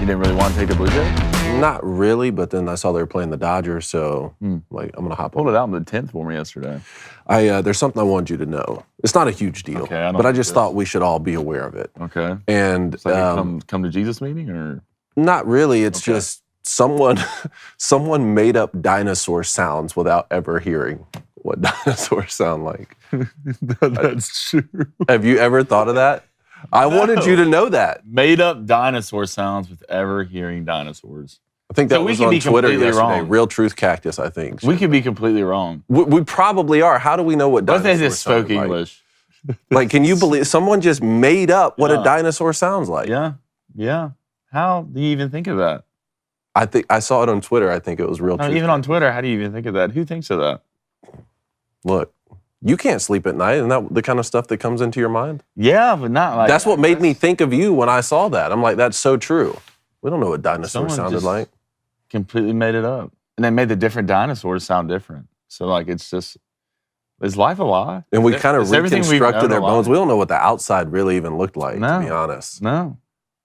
didn't really want to take the Blue Jays? Not really, but then I saw they were playing the Dodgers, so like I'm gonna hop on. Pulled it out in the 10th for me yesterday. There's something I wanted you to know. It's not a huge deal, Okay, but I just thought we should all be aware of it. Okay. And It's like a come to Jesus meeting, or not really. It's just someone made up dinosaur sounds without ever hearing what dinosaurs sound like. That's true. Have you ever thought of that? I wanted you to know that. Made up dinosaur sounds with ever hearing dinosaurs. I think that So we was could on be Twitter completely yesterday. wrong. Real Truth Cactus, I think. We could be completely wrong. We probably are. How do we know what What if dinosaurs they just spoke sounded like? English? Like, can you believe someone just made up what a dinosaur sounds like? Yeah. How do you even think of that? I think I saw it on Twitter. I think it was Real No, Truth. even on Twitter, how do you even think of that? Who thinks of that? Look, you can't sleep at night. Isn't that the kind of stuff that comes into your mind? Yeah, but not like... That's what made me think of you when I saw that. I'm like, that's so true. We don't know what dinosaurs Someone sounded just like. completely made it up. And they made the different dinosaurs sound different. So, like, it's just... Is life a lie? And we kind of Is everything we've known reconstructed their a lie? bones. We don't know what the outside really even looked like, to be honest. No,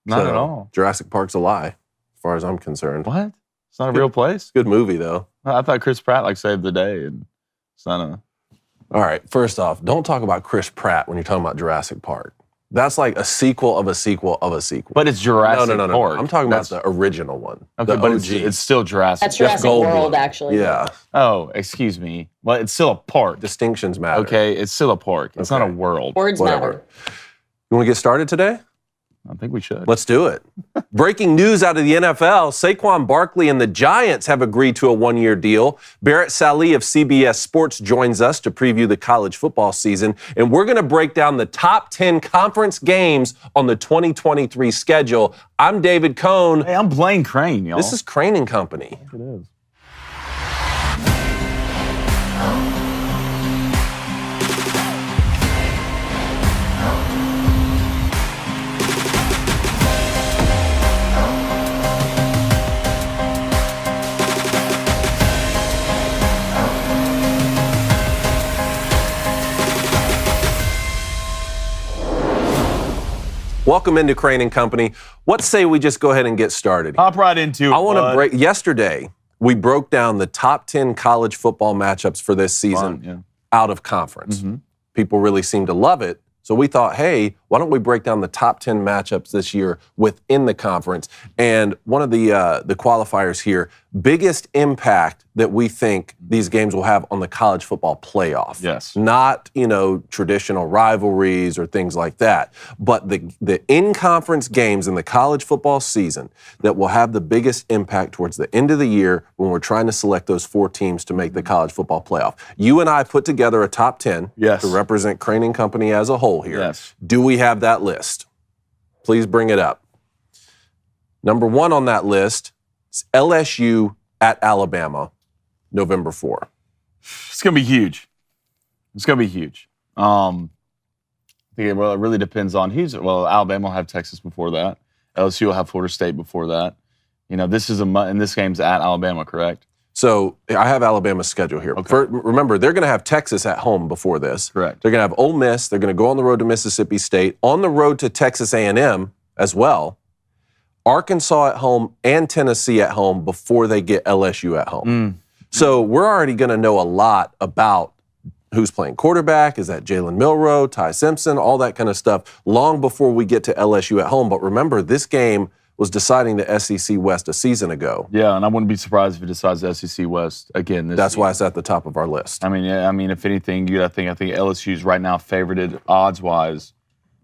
not at all. Jurassic Park's a lie, as far as I'm concerned. What? It's not a real place? Good movie, though. I thought Chris Pratt, like, saved the day. And it's not a... All right, first off, don't talk about Chris Pratt when you're talking about Jurassic Park. That's like a sequel of a sequel of a sequel. But it's Jurassic No. Park. I'm talking about the original one. Okay, the but OG. it's still Jurassic. That's Jurassic World, actually. Yeah. Oh, excuse me. Well, it's still a park. Distinctions matter. Okay, it's still a park. It's not a world. Words matter. You want to get started today? I think we should. Let's do it. Breaking news out of the NFL, Saquon Barkley and the Giants have agreed to a one-year deal. Barrett Sallee of CBS Sports joins us to preview the college football season, and we're going to break down the top 10 conference games on the 2023 schedule. I'm David Cohn. Hey, I'm Blaine Crain, y'all. This is Crain and Company. It is. Welcome into Crain and Company. What say we just go ahead and get started? Hop right into it. I want to break. Yesterday, we broke down the top 10 college football matchups for this season out of conference. People really seem to love it. So we thought, hey, why don't we break down the top 10 matchups this year within the conference? And one of the qualifiers here, biggest impact that we think these games will have on the college football playoff. Yes. Not, traditional rivalries or things like that, but the in-conference games in the college football season that will have the biggest impact towards the end of the year when we're trying to select those 4 teams to make the college football playoff. You and I put together a top 10 to represent Crain and Company as a whole here. Yes. Do we have that list? Please bring it up. Number 1 on that list is LSU at Alabama, November 4. It's going to be huge. It's going to be huge. I think it really depends on Alabama will have Texas before that. LSU will have Florida State before that. And this game's at Alabama, correct? So I have Alabama's schedule here. Okay. Remember, they're going to have Texas at home before this. Correct. They're going to have Ole Miss. They're going to go on the road to Mississippi State, on the road to Texas A&M as well. Arkansas at home and Tennessee at home before they get LSU at home. So we're already going to know a lot about who's playing quarterback. Is that Jalen Milroe, Ty Simpson, all that kind of stuff long before we get to LSU at home. But remember, this game was deciding the SEC West a season ago. Yeah, and I wouldn't be surprised if it decides the SEC West again this That's season. why it's at the top of our list. I mean, if anything, I think LSU's right now favorited odds-wise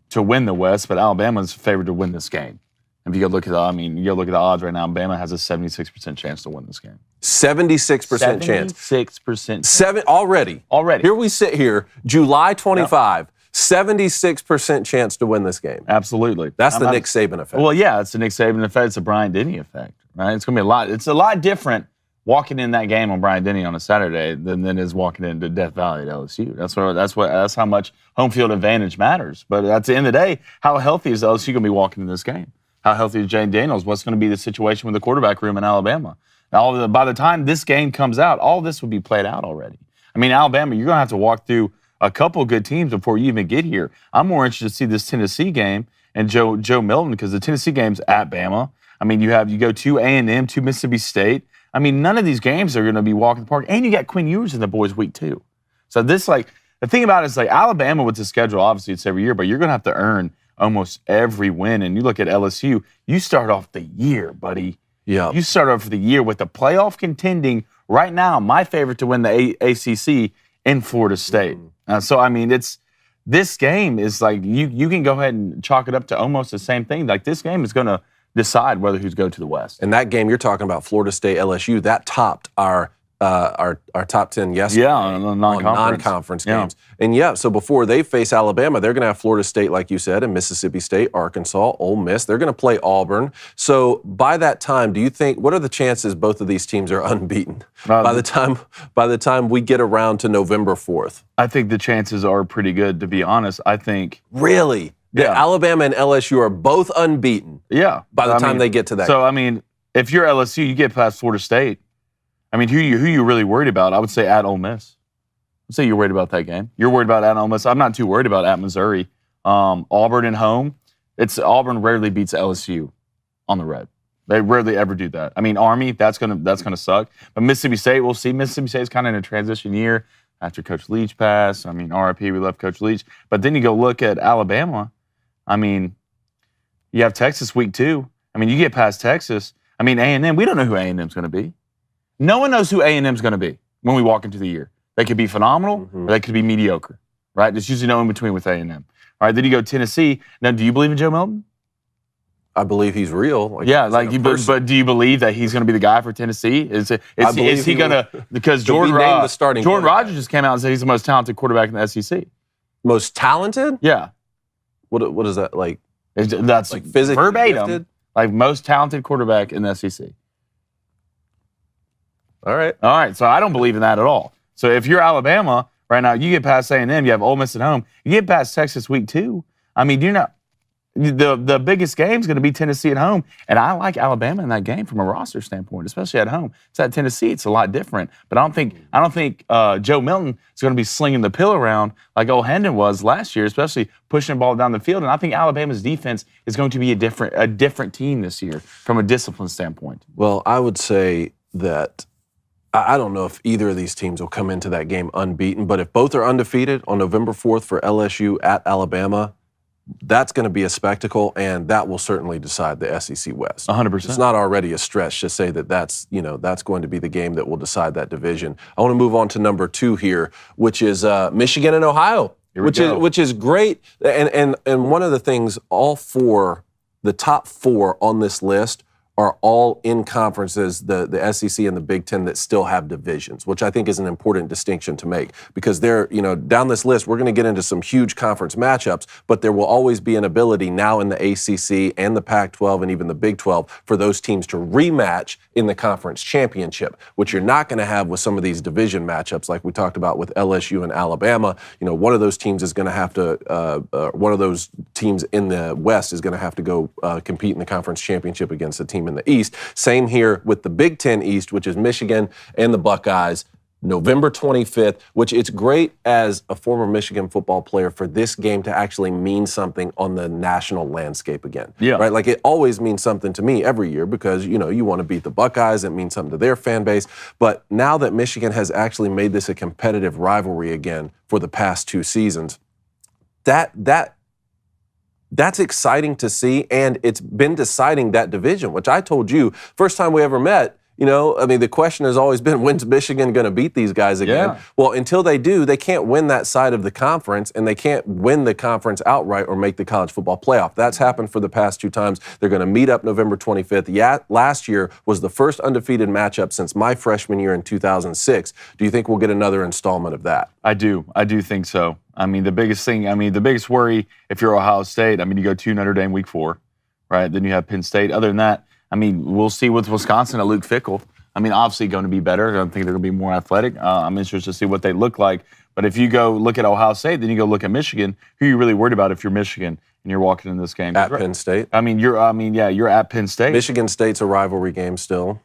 to win the West, but Alabama's favored to win this game. If you go look at the odds right now, Alabama has a 76% chance to win this game. 76% chance. 76%. Already. Here we sit here, July 25. 76% chance to win this game. Absolutely. That's the Nick Saban effect. Well, yeah, it's the Nick Saban effect. It's a Bryant Denny effect, right? It's going to be it's a lot different walking in that game on Bryant Denny on a Saturday than is walking into Death Valley at LSU. That's how much home field advantage matters. But at the end of the day, how healthy is LSU going to be walking in this game? How healthy is Jane Daniels? What's going to be the situation with the quarterback room in Alabama? Now, by the time this game comes out, all this will be played out already. I mean, Alabama, you're going to have to walk through a couple of good teams before you even get here. I'm more interested to see this Tennessee game and Joe Milton, because the Tennessee game's at Bama. I mean, you go to A&M, to Mississippi State. I mean, none of these games are going to be walk in the park. And you got Quinn Ewers in the boys' week 2. So this, like, the thing about it is, like, Alabama with the schedule, obviously it's every year, but you're going to have to earn almost every win. And you look at LSU, you start off the year, buddy. Yeah. You start off the year with the playoff contending right now, my favorite to win the ACC in Florida State. So, I mean, this game is like you can go ahead and chalk it up to almost the same thing. Like, this game is going to decide whether who's go to the West. And that game you're talking about, Florida State, LSU, that topped our top 10 yesterday. Yeah, on non-conference games. And so before they face Alabama, they're going to have Florida State, like you said, and Mississippi State, Arkansas, Ole Miss. They're going to play Auburn. So by that time, do you think, what are the chances both of these teams are unbeaten by the time we get around to November 4th? I think the chances are pretty good, to be honest. I think. Really? Yeah. Alabama and LSU are both unbeaten. Yeah. By the time they get to that. So, I mean, if you're LSU, you get past Florida State. I mean, who you really worried about? I would say at Ole Miss. I'd say you're worried about that game. You're worried about at Ole Miss. I'm not too worried about at Missouri. Auburn at home. Auburn rarely beats LSU on the road. They rarely ever do that. I mean, Army, that's gonna suck. But Mississippi State, we'll see. Mississippi State's kind of in a transition year after Coach Leach passed. I mean, RIP, we love Coach Leach. But then you go look at Alabama. I mean, you have Texas week 2. I mean, you get past Texas. I mean, A&M, we don't know who A&M's going to be. No one knows who A&M's going to be when we walk into the year. They could be phenomenal or they could be mediocre, right? There's usually no in between with A&M. All right, then you go Tennessee. Now, do you believe in Joe Milton? I believe he's real. But do you believe that he's going to be the guy for Tennessee? Is he going to? Because Jordan Rodgers just came out and said he's the most talented quarterback in the SEC. Most talented? Yeah. What is that like? That's like physically verbatim. Gifted? Like most talented quarterback in the SEC. All right. So I don't believe in that at all. So if you're Alabama right now, you get past A&M, you have Ole Miss at home, you get past Texas week 2. I mean, you're not. The biggest game is going to be Tennessee at home, and I like Alabama in that game from a roster standpoint, especially at home. It's at Tennessee; it's a lot different. But I don't think Joe Milton is going to be slinging the pill around like old Hendon was last year, especially pushing the ball down the field. And I think Alabama's defense is going to be a different team this year from a discipline standpoint. Well, I would say that I don't know if either of these teams will come into that game unbeaten, but if both are undefeated on November 4th for LSU at Alabama, that's going to be a spectacle, and that will certainly decide the SEC West. 100%. It's not already a stretch to say that's going to be the game that will decide that division. I want to move on to number 2 here, which is Michigan and Ohio, which is great. And one of the things, the top 4 on this list are all in conferences, the SEC and the Big Ten, that still have divisions, which I think is an important distinction to make, because down this list, we're going to get into some huge conference matchups, but there will always be an ability now in the ACC and the Pac-12 and even the Big 12 for those teams to rematch in the conference championship, which you're not going to have with some of these division matchups like we talked about with LSU and Alabama. One of those teams is going to have to, one of those teams in the West is going to have to go compete in the conference championship against a team in the East. Same here with the Big Ten East, which is Michigan and the Buckeyes, November 25th, which it's great as a former Michigan football player for this game to actually mean something on the national landscape again. Yeah. Right? Like, it always means something to me every year because, you want to beat the Buckeyes. It means something to their fan base. But now that Michigan has actually made this a competitive rivalry again for the past 2 seasons, that's exciting to see, and it's been deciding that division, which I told you, first time we ever met, the question has always been, when's Michigan going to beat these guys again? Yeah. Well, until they do, they can't win that side of the conference, and they can't win the conference outright or make the college football playoff. That's happened for the past 2 times. They're going to meet up November 25th. Yeah, last year was the first undefeated matchup since my freshman year in 2006. Do you think we'll get another installment of that? I do think so. The biggest worry if you're Ohio State, you go to Notre Dame week 4, right? Then you have Penn State. Other than that, we'll see with Wisconsin at Luke Fickell. Obviously going to be better. I don't think they're going to be more athletic. I'm interested to see what they look like. But if you go look at Ohio State, then you go look at Michigan. Who are you really worried about if you're Michigan and you're walking in this game? At Penn State. You're at Penn State. Michigan State's a rivalry game still.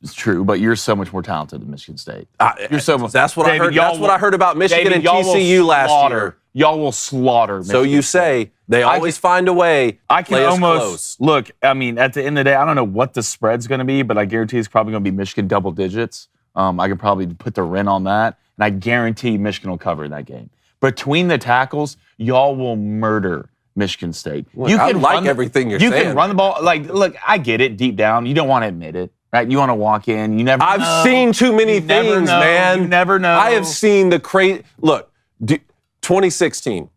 It's true, but you're so much more talented than Michigan State. You're so much. That's what I heard. That's what I heard about Michigan and TCU last year. Y'all will slaughter. So you say they always find a way. I can play almost close. Look. I mean, at the end of the day, I don't know what the spread's going to be, but I guarantee it's probably going to be Michigan double digits. I could probably put the rent on that, and I guarantee Michigan will cover that game. Between the tackles, y'all will murder Michigan State. Look, you can like everything you're saying. You can run the ball. Like, look, I get it deep down. You don't want to admit it, right? You want to walk in. You never. I've seen too many things, man. You never know. I have seen the crazy. Look, 2016.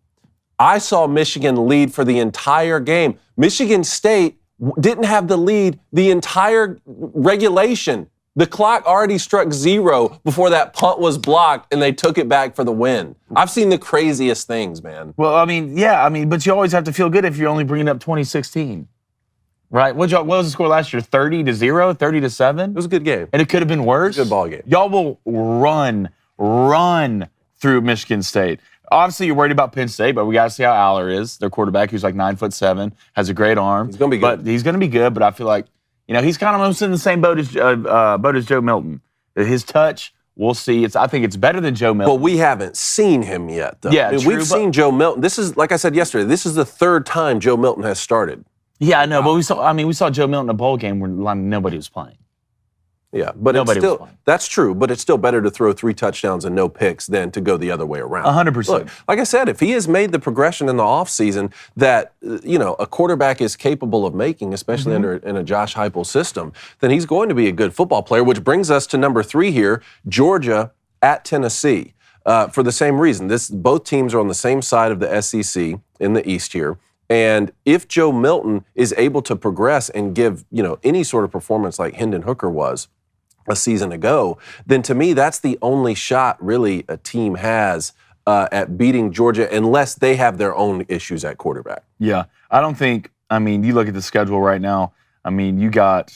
I saw Michigan lead for the entire game. Michigan State didn't have the lead the entire regulation. The clock already struck 0 before that punt was blocked, and they took it back for the win. I've seen the craziest things, man. Well, I mean, yeah, but you always have to feel good if you're only bringing up 2016, right? What was the score last year? 30-0, 30-7. It was a good game, and it could have been worse. Good ball game. Y'all will run through Michigan State. Obviously, you're worried about Penn State, but we got to see how Aller is. Their quarterback, who's like 9'7", has a great arm. He's going to be good. But he's going to be good. But I feel like, he's kind of almost in the same boat as Joe Milton. His touch, we'll see. I think it's better than Joe Milton. But we haven't seen him yet, though. Yeah, true, we've seen Joe Milton. This is, like I said yesterday, this is the third time Joe Milton has started. Yeah, I know, but we saw Joe Milton in a bowl game where nobody was playing. Yeah, but that's true. But it's still better to throw 3 touchdowns and no picks than to go the other way around. 100%. Look, like I said, if he has made the progression in the offseason that a quarterback is capable of making, especially in a Josh Heupel system, then he's going to be a good football player. Which brings us to number 3 here: Georgia at Tennessee. For the same reason, both teams are on the same side of the SEC in the East here. And if Joe Milton is able to progress and give any sort of performance like Hendon Hooker was a season ago, then to me, that's the only shot really a team has at beating Georgia unless they have their own issues at quarterback. Yeah, I don't think, you look at the schedule right now, you got,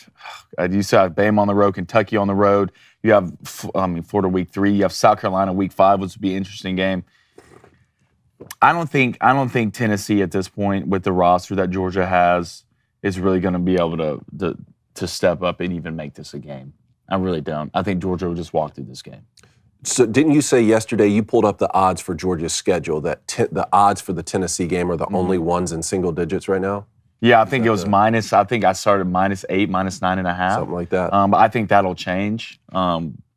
you saw Bama on the road, Kentucky on the road, you have, Florida week 3, you have South Carolina week 5, which would be an interesting game. I don't think Tennessee at this point with the roster that Georgia has is really going to be able to step up and even make this a game. I really don't. I think Georgia will just walk through this game. So didn't you say yesterday you pulled up the odds for Georgia's schedule, that the odds for the Tennessee game are the only ones in single digits right now? Yeah, I think it was minus. I think I started -8, -9.5. Something like that. But I think that'll change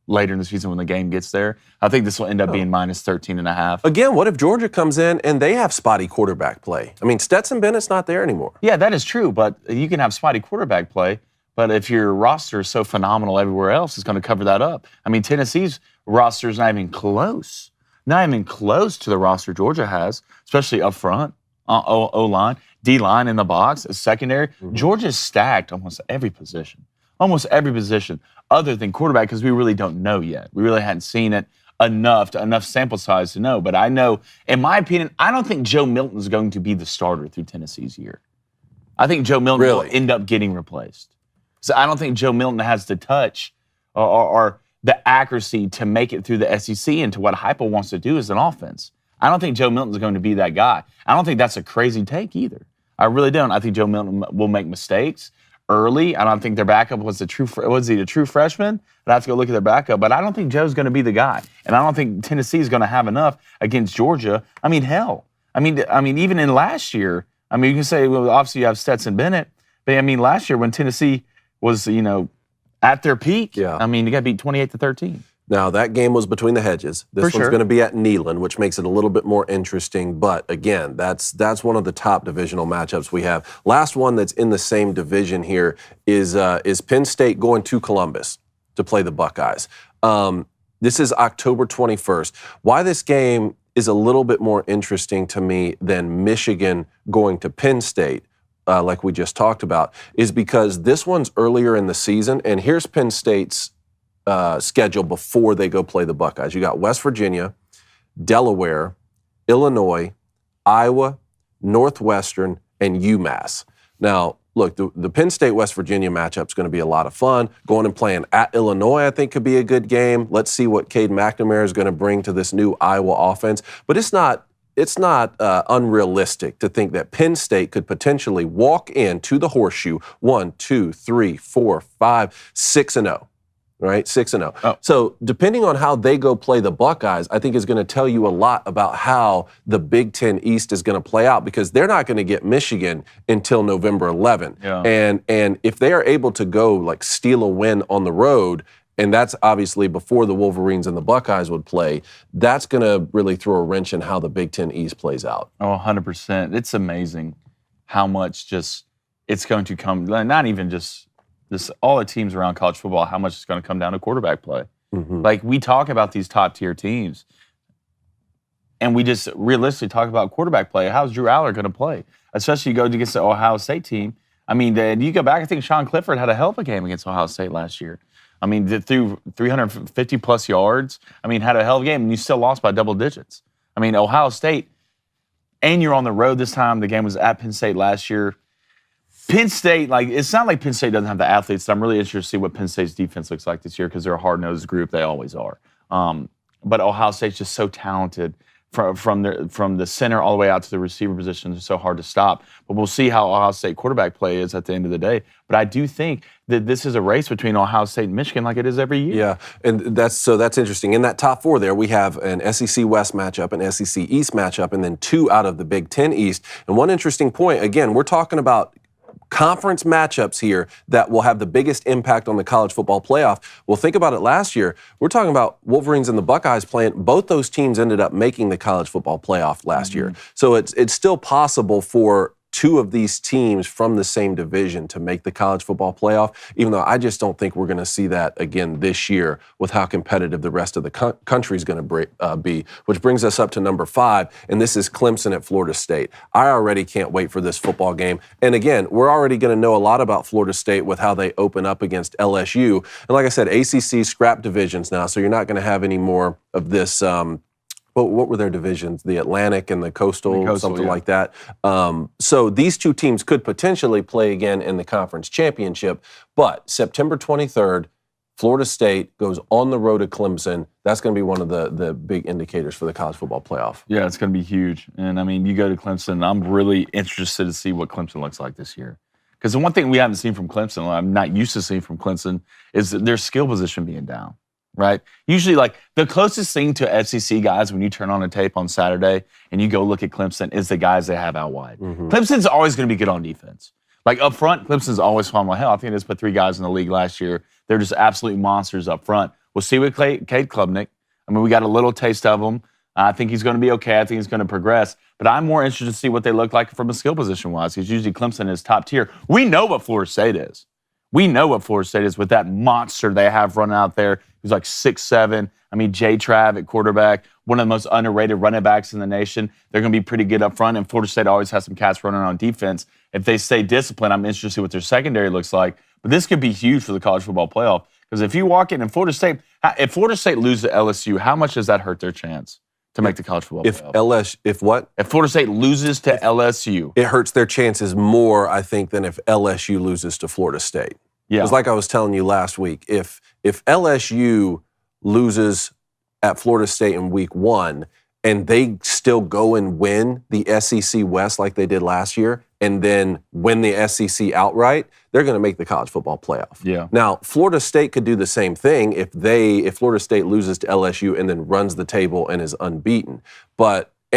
later in the season when the game gets there. I think this will end up being -13.5. Again, what if Georgia comes in and they have spotty quarterback play? Stetson Bennett's not there anymore. Yeah, that is true, but you can have spotty quarterback play. But if your roster is so phenomenal everywhere else, it's going to cover that up. Tennessee's roster is not even close. Not even close to the roster Georgia has, especially up front, O-line, D-line in the box, secondary. Georgia's stacked almost every position. Almost every position other than quarterback because we really don't know yet. We really hadn't seen it enough sample size to know. But I know, in my opinion, I don't think Joe Milton is going to be the starter through Tennessee's year. I think Joe Milton will end up getting replaced. So I don't think Joe Milton has the touch or the accuracy to make it through the SEC into what Heupel wants to do as an offense. I don't think Joe Milton is going to be that guy. I don't think that's a crazy take either. I really don't. I think Joe Milton will make mistakes early. I don't think their backup was the true freshman? I'd have to go look at their backup. But I don't think Joe's going to be the guy. And I don't think Tennessee is going to have enough against Georgia. Hell. Even in last year, you can say, well, obviously you have Stetson Bennett. But, last year when Tennessee was, at their peak, you got beat 28-13. Now, that game was between the hedges. This one's going to be at Neyland, which makes it a little bit more interesting. But, again, that's one of the top divisional matchups we have. Last one that's in the same division here is Penn State going to Columbus to play the Buckeyes. This is October 21st. Why this game is a little bit more interesting to me than Michigan going to Penn State, like we just talked about, is because this one's earlier in the season, and here's Penn State's schedule before they go play the Buckeyes. You got West Virginia, Delaware, Illinois, Iowa, Northwestern, and UMass. Now, look, the Penn State-West Virginia matchup is going to be a lot of fun. Going and playing at Illinois, I think, could be a good game. Let's see what Cade McNamara is going to bring to this new Iowa offense. But it's not it's not unrealistic to think that Penn State could potentially walk into the Horseshoe 1, 2, 3, 4, 5, 6-0. Right, 6-0. Oh. So depending on how they go play the Buckeyes, I think is going to tell you a lot about how the Big Ten East is going to play out, because they're not going to get Michigan until November 11th. Yeah. And if they are able to go like steal a win on the road, and that's obviously before the Wolverines and the Buckeyes would play, that's going to really throw a wrench in how the Big Ten East plays out. Oh, 100%. It's amazing how much just it's going to come, not even just this, all the teams around college football, how much it's going to come down to quarterback play. Mm-hmm. Like, we talk about these top-tier teams, and we just realistically talk about quarterback play. How's Drew Aller going to play? Especially you go against the Ohio State team. I mean, you go back, I think Sean Clifford had a hell of a game against Ohio State last year. I mean, threw 350-plus yards. I mean, had a hell of a game, and you still lost by double digits. I mean, Ohio State, and you're on the road this time. The game was at Penn State last year. Penn State, like, it's not like Penn State doesn't have the athletes. I'm really interested to see what Penn State's defense looks like this year, because they're a hard-nosed group. They always are. But Ohio State's just so talented from the center all the way out to the receiver positions. It's so hard to stop. But we'll see how Ohio State quarterback play is at the end of the day. But I do think that this is a race between Ohio State and Michigan, like it is every year. Yeah, and that's interesting. In that top four there, we have an SEC West matchup, an SEC East matchup, and then two out of the Big Ten East. And one interesting point, again, we're talking about conference matchups here that will have the biggest impact on the college football playoff. Well, think about it last year. We're talking about Wolverines and the Buckeyes playing. Both those teams ended up making the college football playoff last year. So it's still possible for two of these teams from the same division to make the college football playoff, even though I just don't think we're going to see that again this year with how competitive the rest of the country is going to be, which brings us up to number 5, and this is Clemson at Florida State. I already can't wait for this football game. And again, we're already going to know a lot about Florida State with how they open up against LSU. And like I said, ACC scrap divisions now, so you're not going to have any more of this what were their divisions? The Atlantic and the Coastal, something like that. So these two teams could potentially play again in the conference championship. But September 23rd, Florida State goes on the road to Clemson. That's going to be one of the big indicators for the college football playoff. Yeah, it's going to be huge. And, I mean, you go to Clemson, I'm really interested to see what Clemson looks like this year. Because the one thing we haven't seen from Clemson, I'm not used to seeing from Clemson, is their skill position being down. Right? Usually, like, the closest thing to SEC guys when you turn on a tape on Saturday and you go look at Clemson is the guys they have out wide. Clemson's always going to be good on defense. Like, up front, Clemson's always fun. Like, hell, I think they just put 3 guys in the league last year. They're just absolute monsters up front. We'll see with Cade Klubnik. I mean, we got a little taste of him. I think he's going to be okay. I think he's going to progress. But I'm more interested to see what they look like from a skill position-wise, because usually Clemson is top tier. We know what Florida State is. We know what Florida State is with that monster they have running out there who's like 6'7". I mean, Jay Trav at quarterback, one of the most underrated running backs in the nation. They're going to be pretty good up front, and Florida State always has some cats running on defense. If they stay disciplined, I'm interested to see what their secondary looks like. But this could be huge for the college football playoff, because if you walk in and if Florida State loses to LSU, how much does that hurt their chance to make the college football playoff? If Florida State loses to LSU. It hurts their chances more, I think, than if LSU loses to Florida State. Yeah. Because like I was telling you last week, if LSU loses at Florida State in week 1 and they still go and win the SEC West like they did last year and then win the SEC outright, they're going to make the college football playoff. Yeah. Now, Florida State could do the same thing if Florida State loses to LSU and then runs the table and is unbeaten.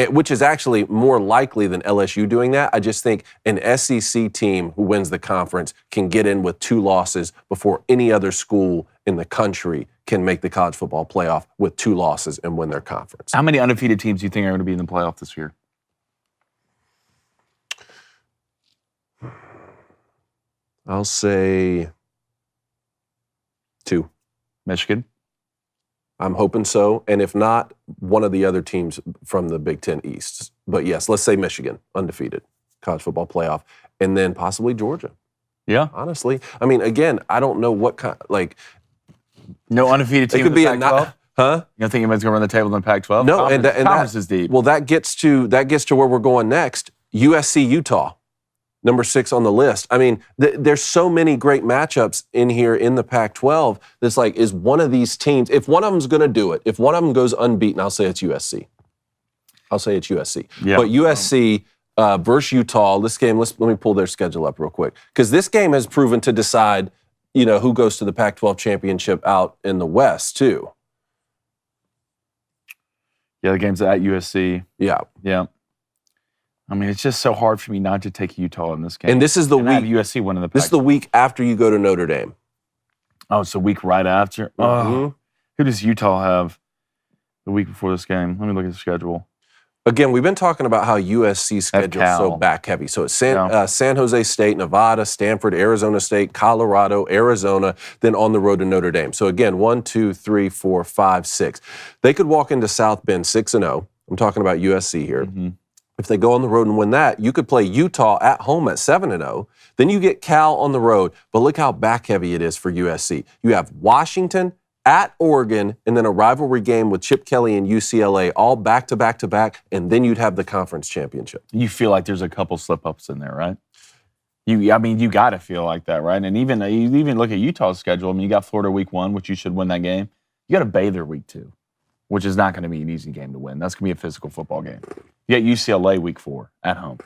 Which is actually more likely than LSU doing that. I just think an SEC team who wins the conference can get in with 2 losses before any other school in the country can make the college football playoff with 2 losses and win their conference. How many undefeated teams do you think are going to be in the playoff this year? I'll say 2. Michigan? I'm hoping so. And if not, one of the other teams from the Big Ten East. But yes, let's say Michigan, undefeated, college football playoff. And then possibly Georgia. Yeah. Honestly. I mean, again, I don't know what kind, no undefeated team it could in the be Pac-12? Huh? You don't think anybody's going to run the table in the Pac-12? No, Conference is deep. Well, that gets to where we're going next. USC, Utah. Number 6 on the list. I mean, there's so many great matchups in here in the Pac-12 that's like, is one of these teams, if one of them's going to do it, if one of them goes unbeaten, I'll say it's USC. I'll say it's USC. Yeah. But USC versus Utah, this game, let me pull their schedule up real quick. Because this game has proven to decide, who goes to the Pac-12 championship out in the West, too. Yeah, the game's at USC. Yeah. Yeah. I mean, it's just so hard for me not to take Utah in this game. And this is the week. week. USC winning the Pac-12. This is the week after you go to Notre Dame. Oh, it's a week right after? Mm-hmm. Who does Utah have the week before this game? Let me look at the schedule. Again, we've been talking about how USC's schedule is so back heavy. So it's San Jose State, Nevada, Stanford, Arizona State, Colorado, Arizona, then on the road to Notre Dame. So again, 1, 2, 3, 4, 5, 6. They could walk into South Bend 6-0. I'm talking about USC here. Mm-hmm. If they go on the road and win that, you could play Utah at home at 7-0. Then you get Cal on the road. But look how back heavy it is for USC. You have Washington at Oregon, and then a rivalry game with Chip Kelly and UCLA, all back to back to back, and then you'd have the conference championship. You feel like there's a couple slip-ups in there, right? You got to feel like that, right? And even you even look at Utah's schedule. I mean, you got Florida week 1, which you should win that game. You got a Baylor week 2, which is not going to be an easy game to win. That's going to be a physical football game. You got UCLA week 4 at home.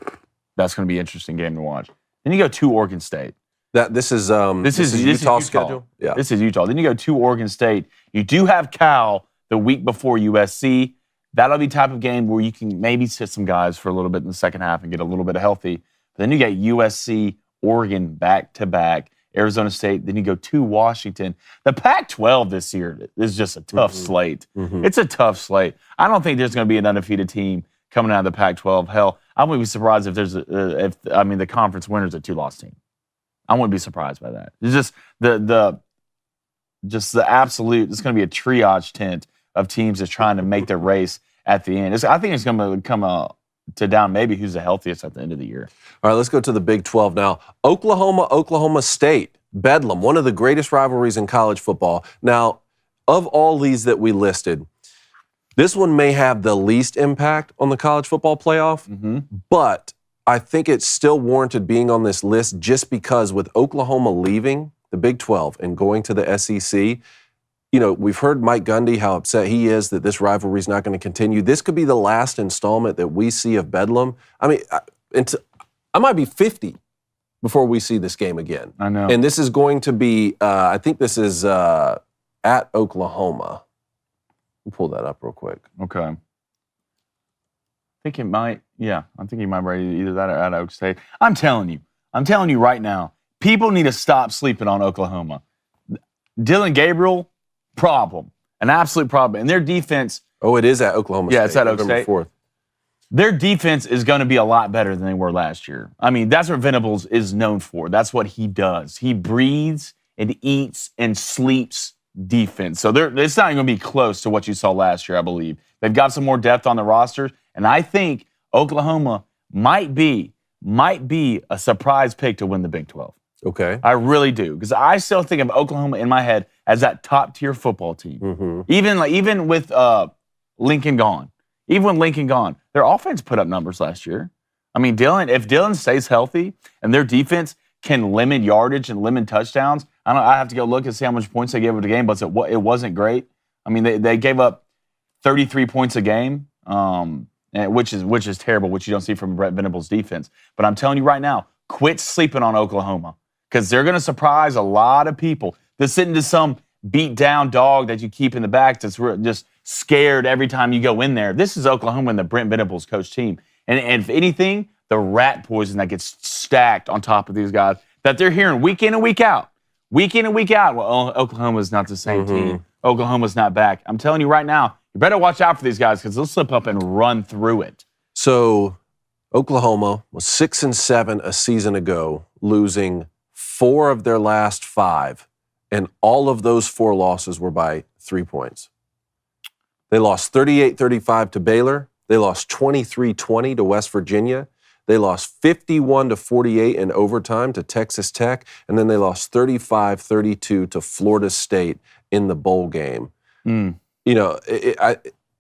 That's going to be an interesting game to watch. Then you go to Oregon State. This is Utah's schedule? Yeah. This is Utah. Then you go to Oregon State. You do have Cal the week before USC. That'll be the type of game where you can maybe sit some guys for a little bit in the second half and get a little bit healthy. But then you get USC, Oregon back-to-back, Arizona State. Then you go to Washington. The Pac-12 this year is just a tough slate. Mm-hmm. It's a tough slate. I don't think there's going to be an undefeated team coming out of the Pac-12. Hell, I wouldn't be surprised if the conference winner's a 2-loss team. I wouldn't be surprised by that. It's just the absolute. It's going to be a triage tent of teams that's trying to make their race at the end. I think it's going to come to down maybe who's the healthiest at the end of the year. All right, let's go to the Big 12 now. Oklahoma State, Bedlam, one of the greatest rivalries in college football. Now, of all these that we listed, this one may have the least impact on the college football playoff, but I think it's still warranted being on this list just because with Oklahoma leaving the Big 12 and going to the SEC, we've heard Mike Gundy, how upset he is that this rivalry is not going to continue. This could be the last installment that we see of Bedlam. I mean, I might be 50 before we see this game again. I know. And this is going to be, I think this is at Oklahoma. Let me pull that up real quick. Okay. I think he might be either that or at Oak State. I'm telling you right now, people need to stop sleeping on Oklahoma. Dylan Gabriel, problem. An absolute problem. And their defense. Oh, it is at Oklahoma State. Yeah, it's at Oak State. 4th. Their defense is going to be a lot better than they were last year. I mean, that's what Venables is known for. That's what he does. He breathes and eats and sleeps defense. So it's not going to be close to what you saw last year, I believe. They've got some more depth on the rosters, and I think Oklahoma might be a surprise pick to win the Big 12. Okay. I really do, because I still think of Oklahoma in my head as that top-tier football team. Mm-hmm. Even with Lincoln gone. Even with Lincoln gone, their offense put up numbers last year. I mean, if Dylan stays healthy and their defense can limit yardage and limit touchdowns, I have to go look and see how much points they gave up the game, but it wasn't great. I mean, they gave up 33 points a game, which is terrible, which you don't see from Brett Venables' defense. But I'm telling you right now, quit sleeping on Oklahoma, because they're going to surprise a lot of people. They're sitting to some beat-down dog that you keep in the back that's just scared every time you go in there. This is Oklahoma and the Brent Venables coach team. And if anything, the rat poison that gets stacked on top of these guys that they're hearing week in and week out. Week in and week out. Well, Oklahoma's not the same team. Oklahoma's not back. I'm telling you right now, you better watch out for these guys, because they'll slip up and run through it. So Oklahoma was 6-7 a season ago, losing 4 of their last 5, and all of those 4 losses were by 3 points. They lost 38-35 to Baylor. They lost 23-20 to West Virginia. They lost 51-48 in overtime to Texas Tech, and then they lost 35-32 to Florida State in the bowl game. And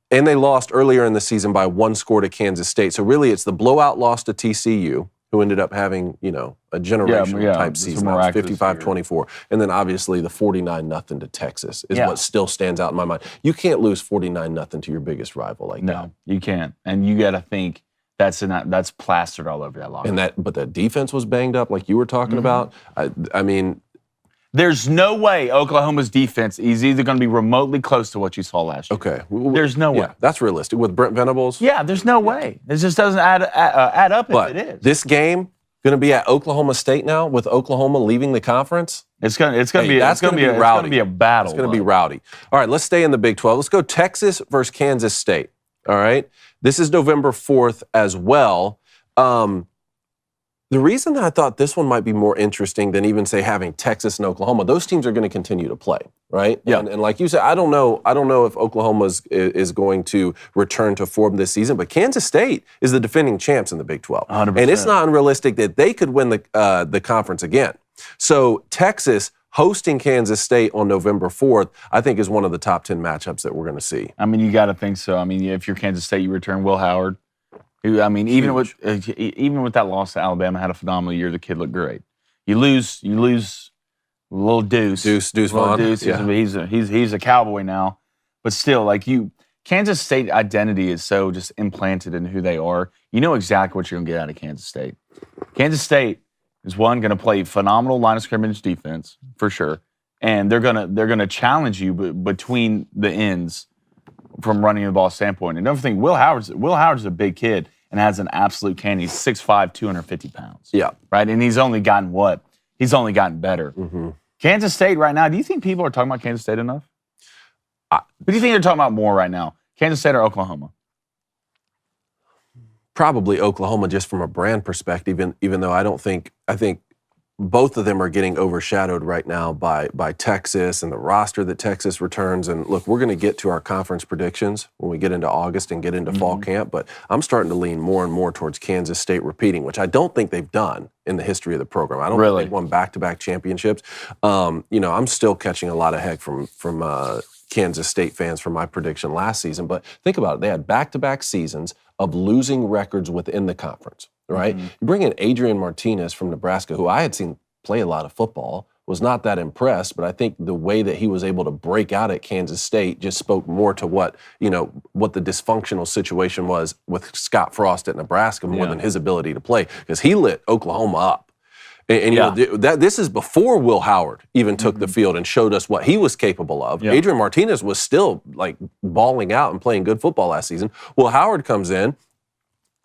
they lost earlier in the season by 1 score to Kansas State. So really, it's the blowout loss to TCU, who ended up having, a generational type season. 55-24. And then obviously the 49-0 to Texas is what still stands out in my mind. You can't lose 49-0 to your biggest rival like that. No, you can't. And you got to think that's plastered all over that locker. But that defense was banged up like you were talking about. I mean, there's no way Oklahoma's defense is either going to be remotely close to what you saw last year. Okay. There's no way. Yeah, that's realistic. With Brent Venables? Yeah, there's no way. It just doesn't add up if it is. This game going to be at Oklahoma State now with Oklahoma leaving the conference? It's going to be a battle. It's going to be rowdy. All right, let's stay in the Big 12. Let's go Texas versus Kansas State. All right? This is November 4th as well. The reason that I thought this one might be more interesting than even, say, having Texas and Oklahoma, those teams are going to continue to play, right? Yeah. And like you said, I don't know if Oklahoma is going to return to form this season, but Kansas State is the defending champs in the Big 12. 100%. And it's not unrealistic that they could win the conference again. So Texas hosting Kansas State on November 4th, I think is one of the top 10 matchups that we're going to see. I mean, you got to think so. I mean, if you're Kansas State, you return Will Howard. I mean, even with that loss to Alabama, had a phenomenal year. The kid looked great. You lose little Deuce Vaughn. Deuce. Yeah. He's a Cowboy now, but still, Kansas State identity is so just implanted in who they are. You know exactly what you're gonna get out of Kansas State. Kansas State is going to play phenomenal line of scrimmage defense for sure, and they're gonna challenge you between the ends. From running the ball standpoint. And don't think Will Howard's a big kid and has an absolute cannon. He's 6'5", 250 pounds. Yeah. Right? And he's only gotten what? He's only gotten better. Mm-hmm. Kansas State right now, do you think people are talking about Kansas State enough? Who do you think they're talking about more right now? Kansas State or Oklahoma? Probably Oklahoma just from a brand perspective, even though I think both of them are getting overshadowed right now by Texas and the roster that Texas returns. And look, we're going to get to our conference predictions when we get into August and get into fall camp, but I'm starting to lean more and more towards Kansas State repeating, which I don't think they've done in the history of the program. I don't think they've won back-to-back championships. I'm still catching a lot of heck from Kansas State fans for my prediction last season, but think about it. They had back-to-back seasons of losing records within the conference. Right? You bring in Adrian Martinez from Nebraska, who I had seen play a lot of football, was not that impressed, but I think the way that he was able to break out at Kansas State just spoke more to what the dysfunctional situation was with Scott Frost at Nebraska more than his ability to play, because he lit Oklahoma up. And this is before Will Howard even took the field and showed us what he was capable of. Yeah. Adrian Martinez was still balling out and playing good football last season. Will Howard comes in,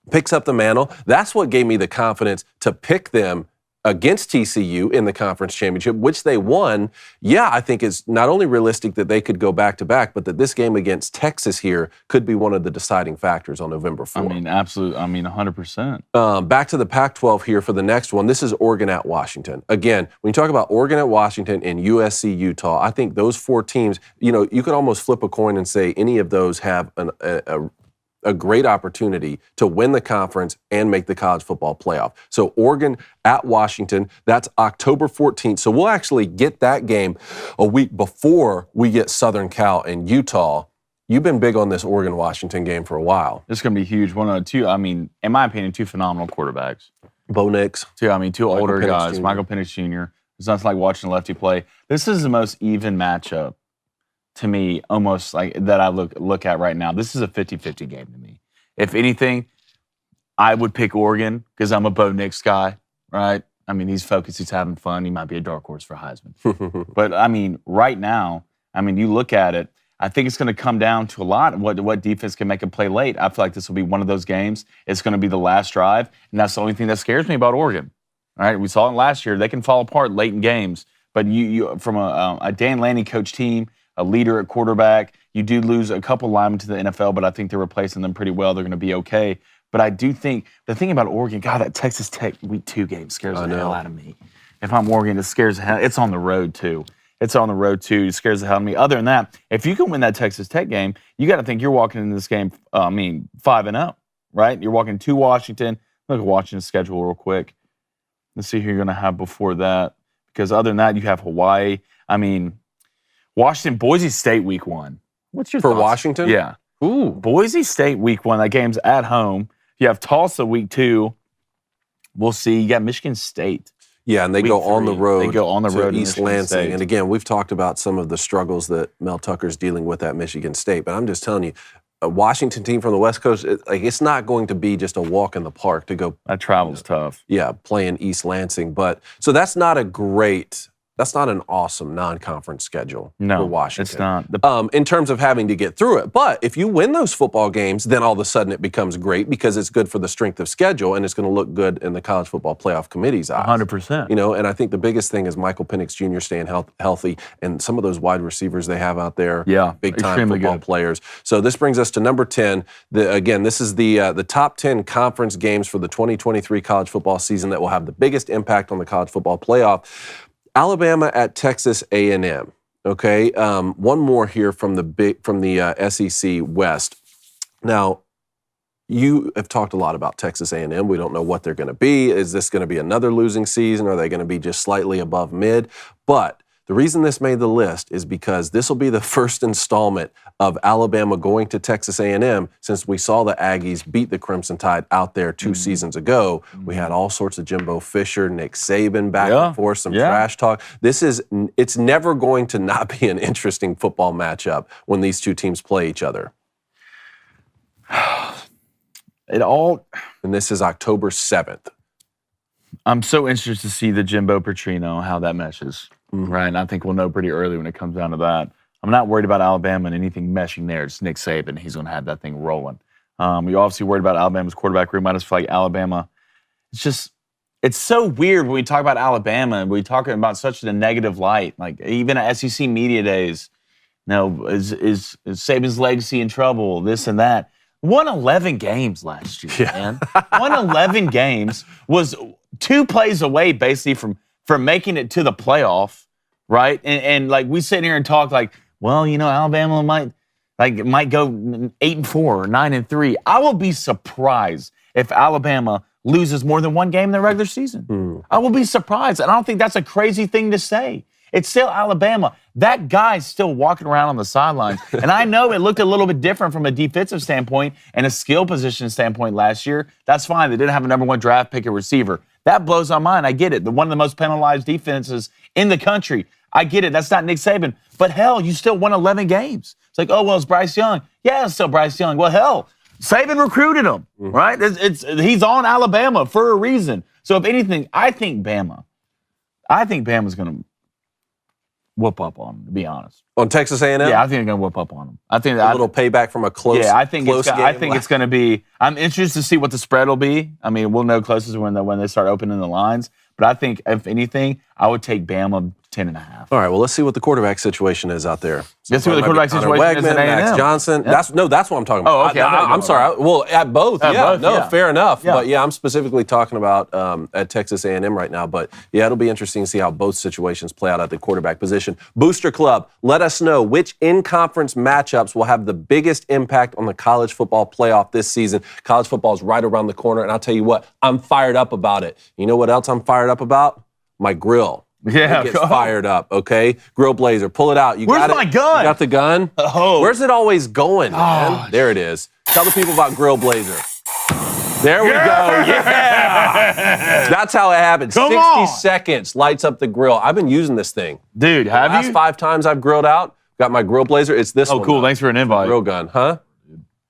picks up the mantle. That's what gave me the confidence to pick them against TCU in the conference championship, which they won. Yeah, I think it's not only realistic that they could go back-to-back, but that this game against Texas here could be one of the deciding factors on November 4th. I mean, absolutely. 100%. Back to the Pac-12 here for the next one. This is Oregon at Washington. Again, when you talk about Oregon at Washington and USC, Utah, I think those four teams, you could almost flip a coin and say any of those have a great opportunity to win the conference and make the college football playoff. So Oregon at Washington, that's October 14th. So we'll actually get that game a week before we get Southern Cal and Utah. You've been big on this Oregon-Washington game for a while. This is going to be huge. In my opinion, two phenomenal quarterbacks. Bo Nix. Two older guys. Michael Penix Jr. It's nothing like watching a lefty play. This is the most even matchup to me, almost like that I look at right now. This is a 50-50 game to me. If anything, I would pick Oregon because I'm a Bo Nix guy, right? I mean, he's focused, he's having fun. He might be a dark horse for Heisman. But, right now, you look at it, I think it's going to come down to a lot of what defense can make a play late. I feel like this will be one of those games. It's going to be the last drive, and that's the only thing that scares me about Oregon. All right, we saw it last year. They can fall apart late in games. But you from a Dan Lanning coach team, a leader at quarterback. You do lose a couple linemen to the NFL, but I think they're replacing them pretty well. They're going to be okay. But I do think the thing about Oregon, God, that Texas Tech Week 2 game scares the hell out of me. If I'm Oregon, it scares the hell. It's on the road too. It scares the hell out of me. Other than that, if you can win that Texas Tech game, you got to think you're walking into this game, 5-0, right? You're walking to Washington. Look at Washington's schedule real quick. Let's see who you're going to have before that. Because other than that, you have Hawaii. Washington, Boise State Week 1. What's your thoughts? For Washington? Yeah. Ooh. Boise State Week 1. That game's at home. You have Tulsa Week 2. we'll see. You got Michigan State. Yeah, and they go on the road. They go on the road to East Michigan Lansing. State. And again, we've talked about some of the struggles that Mel Tucker's dealing with at Michigan State. But I'm just telling you, a Washington team from the West Coast, it's not going to be just a walk in the park to go. That travel's tough. Yeah, playing East Lansing. But so that's not an awesome non-conference schedule for Washington. It's not. In terms of having to get through it. But if you win those football games, then all of a sudden it becomes great because it's good for the strength of schedule and it's going to look good in the College Football Playoff Committee's eyes. 100%. And I think the biggest thing is Michael Penix Jr. staying healthy and some of those wide receivers they have out there. Yeah, big-time football players. So this brings us to number 10. Again, this is the top 10 conference games for the 2023 college football season that will have the biggest impact on the College Football Playoff. Alabama at Texas A&M. Okay, one more here from the SEC West. Now, you have talked a lot about Texas A&M. We don't know what they're going to be. Is this going to be another losing season? Are they going to be just slightly above mid? But the reason this made the list is because this will be the first installment of Alabama going to Texas A&M since we saw the Aggies beat the Crimson Tide out there 2 seasons ago. We had all sorts of Jimbo Fisher, Nick Saban back and forth, some trash talk. It's never going to not be an interesting football matchup when these two teams play each other. And this is October 7th. I'm so interested to see the Jimbo Petrino, how that meshes. Right, and I think we'll know pretty early when it comes down to that. I'm not worried about Alabama and anything meshing there. It's Nick Saban. He's going to have that thing rolling. You're obviously worried about Alabama's quarterback room. I just feel like Alabama, it's so weird when we talk about Alabama and we talk about such a negative light. Like even at SEC Media Days, is Saban's legacy in trouble, this and that. Won 11 games last year, man. Won 11 games, was 2 plays away basically from making it to the playoff, right? And like we sit here and talk like, well, Alabama might go 8-4 or 9-3. I will be surprised if Alabama loses more than 1 game in the regular season. I will be surprised. And I don't think that's a crazy thing to say. It's still Alabama. That guy's still walking around on the sidelines. And I know it looked a little bit different from a defensive standpoint and a skill position standpoint last year. That's fine. They didn't have a number 1 draft pick at receiver. That blows my mind. I get it. One of the most penalized defenses in the country. I get it. That's not Nick Saban. But hell, you still won 11 games. It's like, oh, well, it's Bryce Young. Yeah, it's still Bryce Young. Well, hell, Saban recruited him, right? He's on Alabama for a reason. So if anything, I think Bama's going to whoop up on them, to be honest. On Texas A&M? Yeah, I think they're going to whoop up on them. I think a little payback from a close game. Yeah, I think it's going to be. I'm interested to see what the spread will be. I mean, we'll know closest when they start opening the lines. But I think, if anything, I would take Bama 10.5. All right, well, let's see what the quarterback situation is out there. Let's see what the quarterback situation is at A&M. Max Johnson. Yeah. That's what I'm talking about. Oh, okay. I'm sorry. Well, at both. Fair enough. Yeah. But, I'm specifically talking about at Texas A&M right now. But, it'll be interesting to see how both situations play out at the quarterback position. Booster Club, let us know which in-conference matchups will have the biggest impact on the college football playoff this season. College football is right around the corner, and I'll tell you what, I'm fired up about it. You know what else I'm fired up about? My grill. Yeah, it gets fired up, okay? Grill Blazer, pull it out. Where's my gun? You got the gun? Oh. Where's it always going, man? There it is. Tell the people about Grill Blazer. There we go. Yeah. That's how it happens. Come 60 on. seconds lights up the grill. I've been using this thing. Dude, have you? The last 5 times I've grilled out, got my Grill Blazer. It's this one. Oh, cool. Thanks for an invite. Grill gun, huh?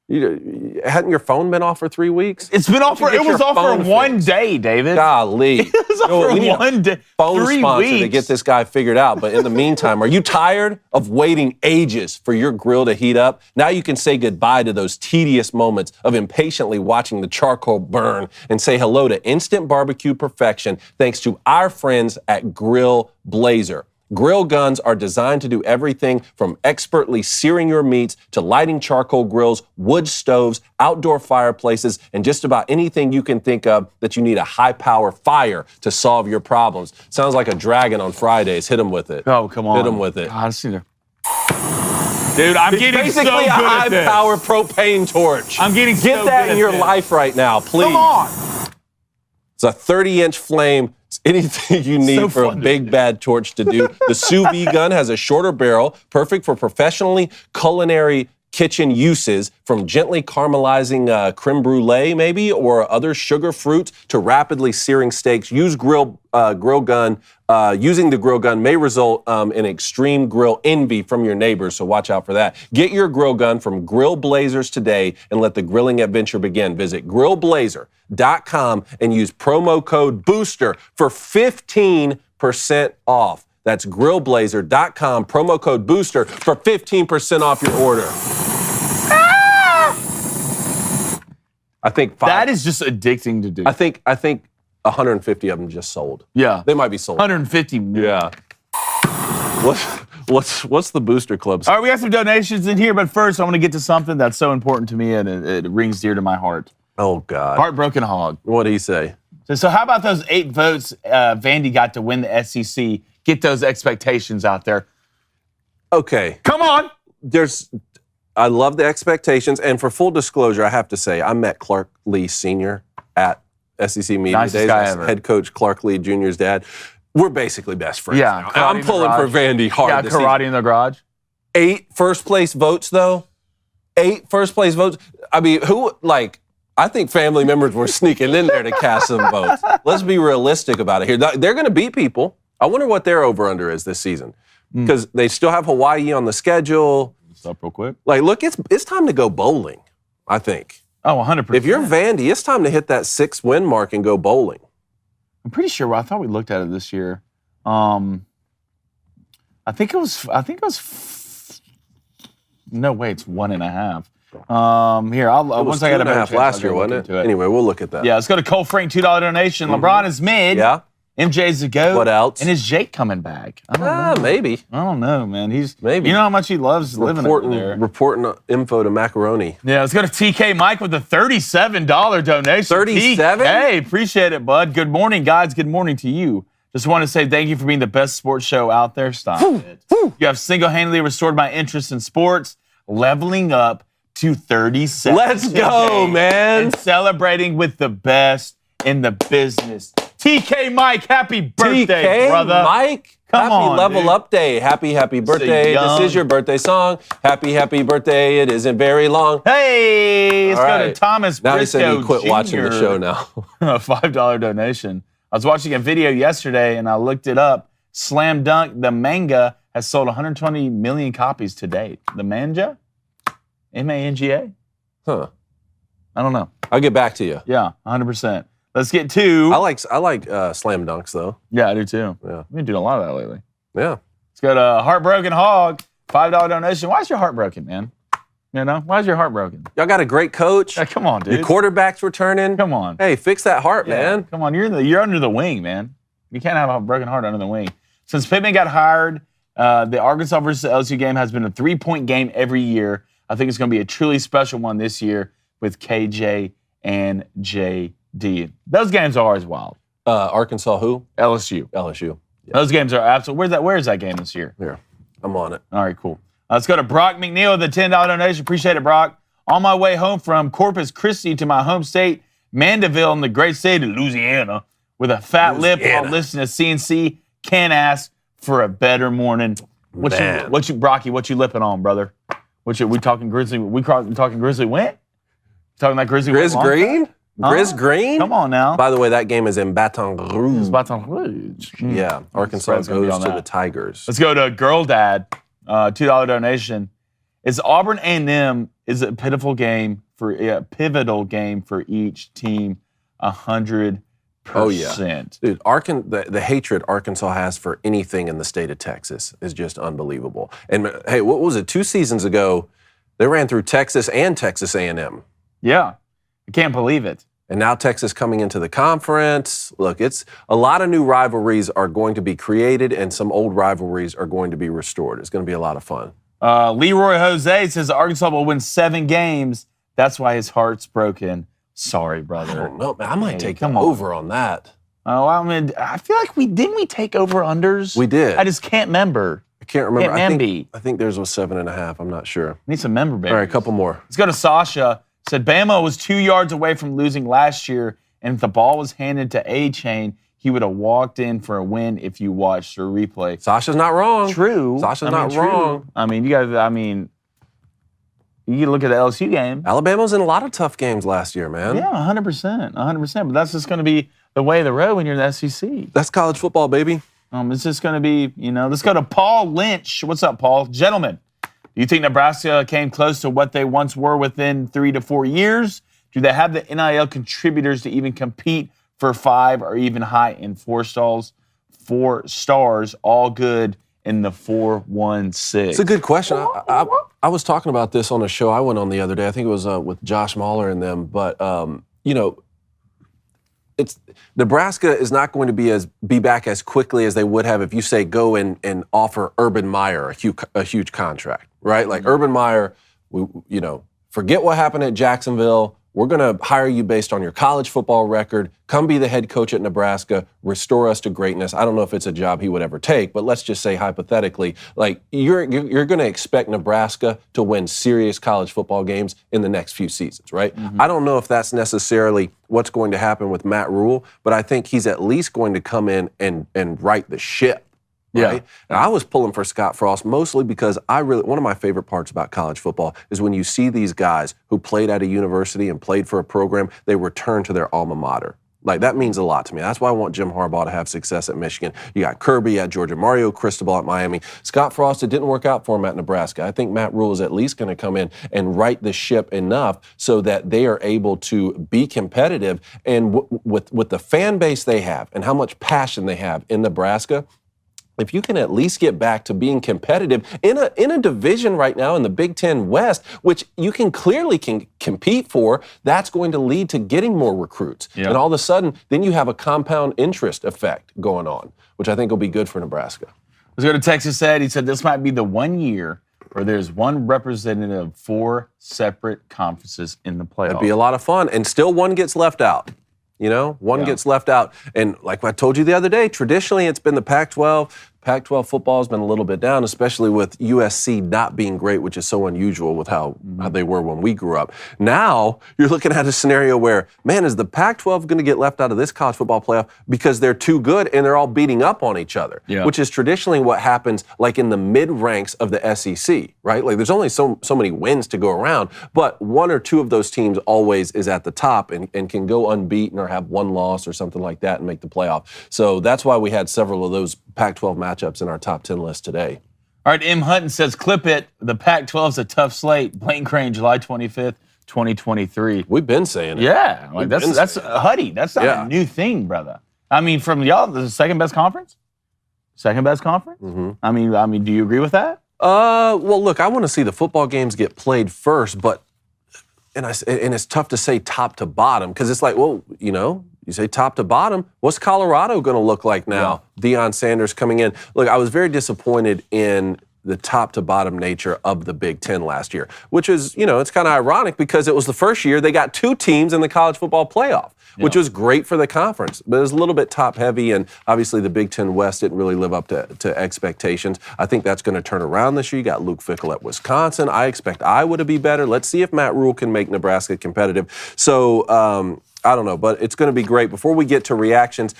Hadn't your phone been off for 3 weeks? It's been off it was off for 1 day, David. Golly. It was off for 1 day. Phone 3 sponsor weeks. to get this guy figured out. But in the meantime, are you tired of waiting ages for your grill to heat up? Now you can say goodbye to those tedious moments of impatiently watching the charcoal burn and say hello to instant barbecue perfection thanks to our friends at Grill Blazer. Grill guns are designed to do everything from expertly searing your meats to lighting charcoal grills, wood stoves, outdoor fireplaces, and just about anything you can think of that you need a high-power fire to solve your problems. Sounds like a dragon on Fridays. Hit him with it. Oh, come on. Hit him with it. God, dude, I'm it's getting basically so good a at high-power propane torch. I'm getting Get so that good in at your this. life right now, please. Come on. It's a 30-inch flame. It's anything you need So for a fun to big, bad torch to do. The sous vide gun has a shorter barrel, perfect for professionally culinary kitchen uses, from gently caramelizing creme brulee maybe, or other sugar fruits, to rapidly searing steaks. Use grill gun. Using the grill gun may result in extreme grill envy from your neighbors, so watch out for that. Get your grill gun from Grill Blazers today and let the grilling adventure begin. Visit grillblazer.com and use promo code BOOSTER for 15% off. That's grillblazer.com, promo code BOOSTER for 15% off your order. I think that is just addicting to do. I think 150 of them just sold. Yeah. They might be sold. 150 million. Yeah. What's the Booster Club? All right, we got some donations in here, but first I want to get to something that's so important to me and it rings dear to my heart. Oh, God. Heartbroken Hog. What did he say? So how about those 8 votes Vandy got to win the SEC? Get those expectations out there. Okay. Come on. I love the expectations, and for full disclosure, I have to say, I met Clark Lee Sr. at SEC Media Nicest Days. guy As ever. head coach Clark Lee Jr.'s dad. We're basically best friends. Yeah, now. karate I'm in the pulling for garage. Vandy hard. Yeah, this karate season. in the garage. 8 first-place votes, though. 8 first-place votes. I mean, I think family members were sneaking in there to cast some votes. Let's be realistic about it here. They're going to beat people. I wonder what their over-under is this season. Because they still have Hawaii on the schedule. What's up real quick? Look, it's time to go bowling, I think. Oh, 100%. If you're Vandy, it's time to hit that 6-win mark and go bowling. I'm pretty sure. I thought we looked at it this year. I think it was. No, wait. It's 1.5. Here, It was 2.5 last year, wasn't it? Anyway, we'll look at that. Yeah, let's go to Cole Frank, $2 donation. LeBron is mid. Yeah. MJ's the GOAT. What else? And is Jake coming back? I don't know. Maybe. I don't know, man. Maybe. You know how much he loves living over there. Reporting info to Macaroni. Yeah, let's go to TK Mike with a $37 donation. 37? Hey, appreciate it, bud. Good morning, guys. Good morning to you. Just want to say thank you for being the best sports show out there. Stop it. You have single-handedly restored my interest in sports, leveling up to 37. Let's go, man. And celebrating with the best in the business. TK Mike, happy birthday, TK brother. Mike, Come on, level dude. up day. Happy birthday. young- This is your birthday song. Happy birthday. It isn't very long. Hey, let's All go to right. Thomas Now Briscoe he said he quit Jr. watching the show now. A $5 donation. I was watching a video yesterday and I looked it up. Slam Dunk, the manga, has sold 120 million copies to date. The manga? M-A-N-G-A? Huh. I don't know. I'll get back to you. Yeah, 100%. Let's get to... I like slam dunks though. Yeah, I do too. Yeah. We've been doing a lot of that lately. Yeah. Let's go to Heartbroken Hog, $5 donation. Why is your heart broken, man? You know? Why is your heart broken? Y'all got a great coach. Yeah, come on, dude. Your quarterback's returning. Come on. Hey, fix that heart, Yeah, man. Come on, you're under the wing, man. You can't have a broken heart under the wing. Since Pittman got hired, the Arkansas versus LSU game has been a 3-point game every year. I think it's going to be a truly special one this year with KJ and JD. Those games are always wild. Arkansas who? LSU. LSU. Yeah. Those games are absolute. Where is that game this year? Here, I'm on it. All right, cool. Let's go to Brock McNeil with a $10 donation. Appreciate it, Brock. On my way home from Corpus Christi to my home state, Mandeville, in the great state of Louisiana, with a fat lip while listening to CNC, can't ask for a better morning. What you, Brocky? What you lipping on, brother? We talking Grizzly? We talking Grizzly win? Talking that Grizzly Grizz win? Green? Grizz Huh? Green? Come on now. By the way, that game is in Baton Rouge. It's Baton Rouge. Yeah, Arkansas Spread's gonna be goes on to that. the Tigers. Let's go to Girl Dad, $2 donation. Is Auburn A&M is a pivotal game for each team, 100%. Oh, yeah. Dude, the hatred Arkansas has for anything in the state of Texas is just unbelievable. And hey, what was it? 2 seasons ago, they ran through Texas and Texas A&M. Yeah, I can't believe it. And now Texas coming into the conference. Look, it's a lot of new rivalries are going to be created and some old rivalries are going to be restored. It's going to be a lot of fun. Leroy Jose says Arkansas will win 7 games. That's why his heart's broken. Sorry, brother. I don't know, man. I might take come the on. over on that. Oh, I mean, I feel like didn't we take over unders? We did. I just can't remember. I can't remember. Can't I think theirs was 7.5. I'm not sure. Need some member babies. All right, a couple more. Let's go to Sasha. Said Bama was 2 yards away from losing last year, and if the ball was handed to A-Chain, he would have walked in for a win if you watched the replay. Sasha's not wrong. True. Sasha's not true. wrong. I mean, you guys, You look at the LSU game. Alabama was in a lot of tough games last year, man. Yeah, 100%. 100%. But that's just going to be the way of the road when you're in the SEC. That's college football, baby. It's just going to be, let's go to Paul Lynch. What's up, Paul? Gentlemen, do you think Nebraska came close to what they once were within 3 to 4 years? Do they have the NIL contributors to even compete for 5 or even high-end 4 stars? 4 stars, all good in the 4-1-6. It's a good question. I was talking about this on a show I went on the other day. I think it was with Josh Mahler and them. But it's Nebraska is not going to be back as quickly as they would have if you say go and offer Urban Meyer a huge contract, right? Like Urban Meyer, forget what happened at Jacksonville. We're going to hire you based on your college football record. Come be the head coach at Nebraska. Restore us to greatness. I don't know if it's a job he would ever take, but let's just say hypothetically, like you're going to expect Nebraska to win serious college football games in the next few seasons, right? Mm-hmm. I don't know if that's necessarily what's going to happen with Matt Rule, but I think he's at least going to come in and right the ship. Right? Yeah. And I was pulling for Scott Frost mostly because one of my favorite parts about college football is when you see these guys who played at a university and played for a program, they return to their alma mater. Like, that means a lot to me. That's why I want Jim Harbaugh to have success at Michigan. You got Kirby at Georgia, Mario Cristobal at Miami. Scott Frost, it didn't work out for him at Nebraska. I think Matt Rule is at least going to come in and right the ship enough so that they are able to be competitive. And with the fan base they have and how much passion they have in Nebraska, if you can at least get back to being competitive in a division right now in the Big Ten West, which you can compete for, that's going to lead to getting more recruits. Yep. And all of a sudden, then you have a compound interest effect going on, which I think will be good for Nebraska. Let's go to Texas Ed. He said this might be the one year where there's one representative of 4 separate conferences in the playoffs. That'd be a lot of fun. And still one gets left out. One gets left out. And like I told you the other day, traditionally it's been the Pac-12. Pac-12 football has been a little bit down, especially with USC not being great, which is so unusual with how they were when we grew up. Now you're looking at a scenario where, man, is the Pac-12 going to get left out of this college football playoff because they're too good and they're all beating up on each other, which is traditionally what happens like in the mid-ranks of the SEC, right? Like there's only so many wins to go around, but 1 or 2 of those teams always is at the top and can go unbeaten or have 1 loss or something like that and make the playoff. So that's why we had several of those Pac-12 matchups in our top 10 list today. All right, M. Hutton says, clip it. The Pac-12's a tough slate. Blaine Crain, July 25th, 2023. We've been saying it. Yeah, like that's Huddy. That's not a new thing, brother. I mean, from y'all, the second best conference? Second best conference? Mm-hmm. I mean, do you agree with that? Well, look, I want to see the football games get played first, but and it's tough to say top to bottom because it's like, well, you say top to bottom, what's Colorado going to look like now? Yeah. Deion Sanders coming in. Look, I was very disappointed in the top to bottom nature of the Big Ten last year, which is, it's kind of ironic because it was the first year they got 2 teams in the college football playoff, which was great for the conference, but it was a little bit top heavy, and obviously the Big Ten West didn't really live up to expectations. I think that's going to turn around this year. You got Luke Fickell at Wisconsin. I expect Iowa to be better. Let's see if Matt Rule can make Nebraska competitive. So, I don't know, but it's going to be great. Before we get to reactions,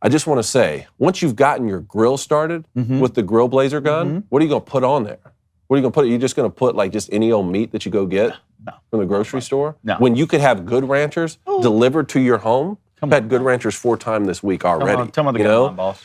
I just want to say, once you've gotten your grill started with the grill blazer gun, what are you going to put on there? What are you going to put? Are you just going to put like just any old meat that you go get from the grocery store? No. When you could have Good Ranchers delivered to your home? I've had Good Ranchers 4 times this week already. Tell me the boss.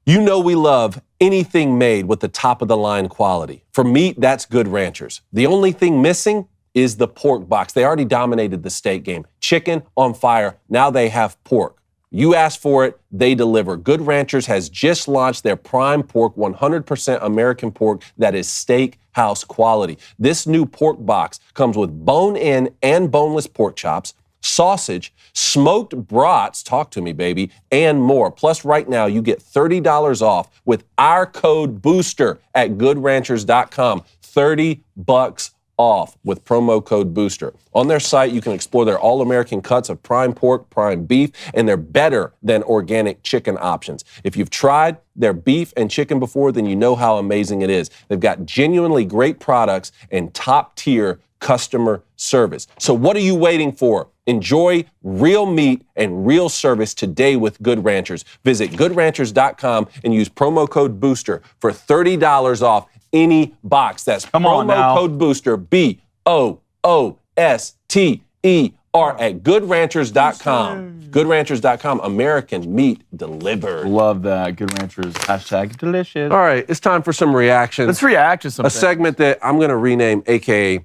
We love anything made with the top of the line quality. For meat, that's Good Ranchers. The only thing missing is the pork box. They already dominated the steak game. Chicken on fire. Now they have pork. You ask for it, they deliver. Good Ranchers has just launched their prime pork, 100% American pork that is steakhouse quality. This new pork box comes with bone-in and boneless pork chops, sausage, smoked brats, talk to me, baby, and more. Plus, right now, you get $30 off with our code BOOSTER at goodranchers.com. $30 off with promo code BOOSTER. On their site, you can explore their all-American cuts of prime pork, prime beef, and their better than organic chicken options. If you've tried their beef and chicken before, then you know how amazing it is. They've got genuinely great products and top-tier customer service. So what are you waiting for? Enjoy real meat and real service today with Good Ranchers. Visit goodranchers.com and use promo code BOOSTER for $30 off any box. That's promo code BOOSTER, at goodranchers.com. Goodranchers.com. American meat delivered. Love that. Good Ranchers. Hashtag delicious. All right, it's time for some reactions. Let's react to something. A segment that I'm going to rename, a.k.a.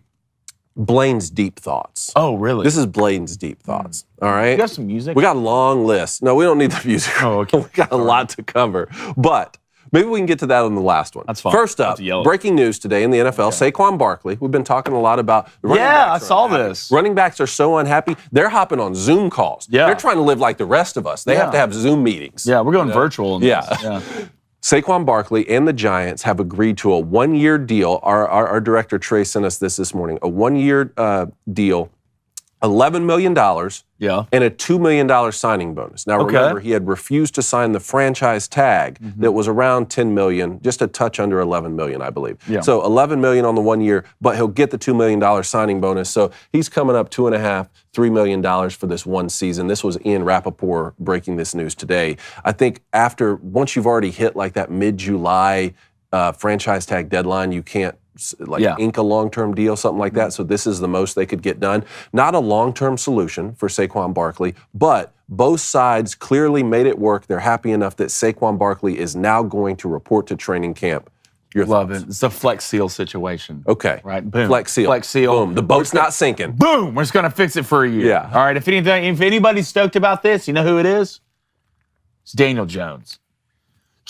Blaine's Deep Thoughts. Oh, really? This is Blaine's Deep Thoughts. All right? You got some music? We got a long list. No, we don't need the music. Oh, okay. We got a lot to cover. But maybe we can get to that on the last one. That's fine. First up, breaking news today in the NFL, Saquon Barkley. We've been talking a lot about the running backs. I saw this. Running backs are so unhappy. They're hopping on Zoom calls. Yeah. They're trying to live like the rest of us. They have to have Zoom meetings. Yeah, we're going virtual. Yeah. Saquon Barkley and the Giants have agreed to a one-year deal. Our director, Trey, sent us this morning. A one-year deal, $11 million, and a $2 million signing bonus. Now, remember, he had refused to sign the franchise tag that was around $10 million, just a touch under $11 million, I believe. Yeah. So $11 million on the 1 year, but he'll get the $2 million signing bonus. So he's coming up $2.5, $3 million for this one season. This was Ian Rappaport breaking this news today. I think once you've already hit like that mid-July franchise tag deadline, you can't ink a long-term deal, something like that. So this is the most they could get done. Not a long-term solution for Saquon Barkley, but both sides clearly made it work. They're happy enough that Saquon Barkley is now going to report to training camp. Love it. It's a Flex Seal situation. Okay. Right? Boom. Flex Seal. Flex Seal. Boom. The boat's not sinking. Boom. We're just going to fix it for a year. Yeah. All right. If anybody's stoked about this, you know who it is? It's Daniel Jones.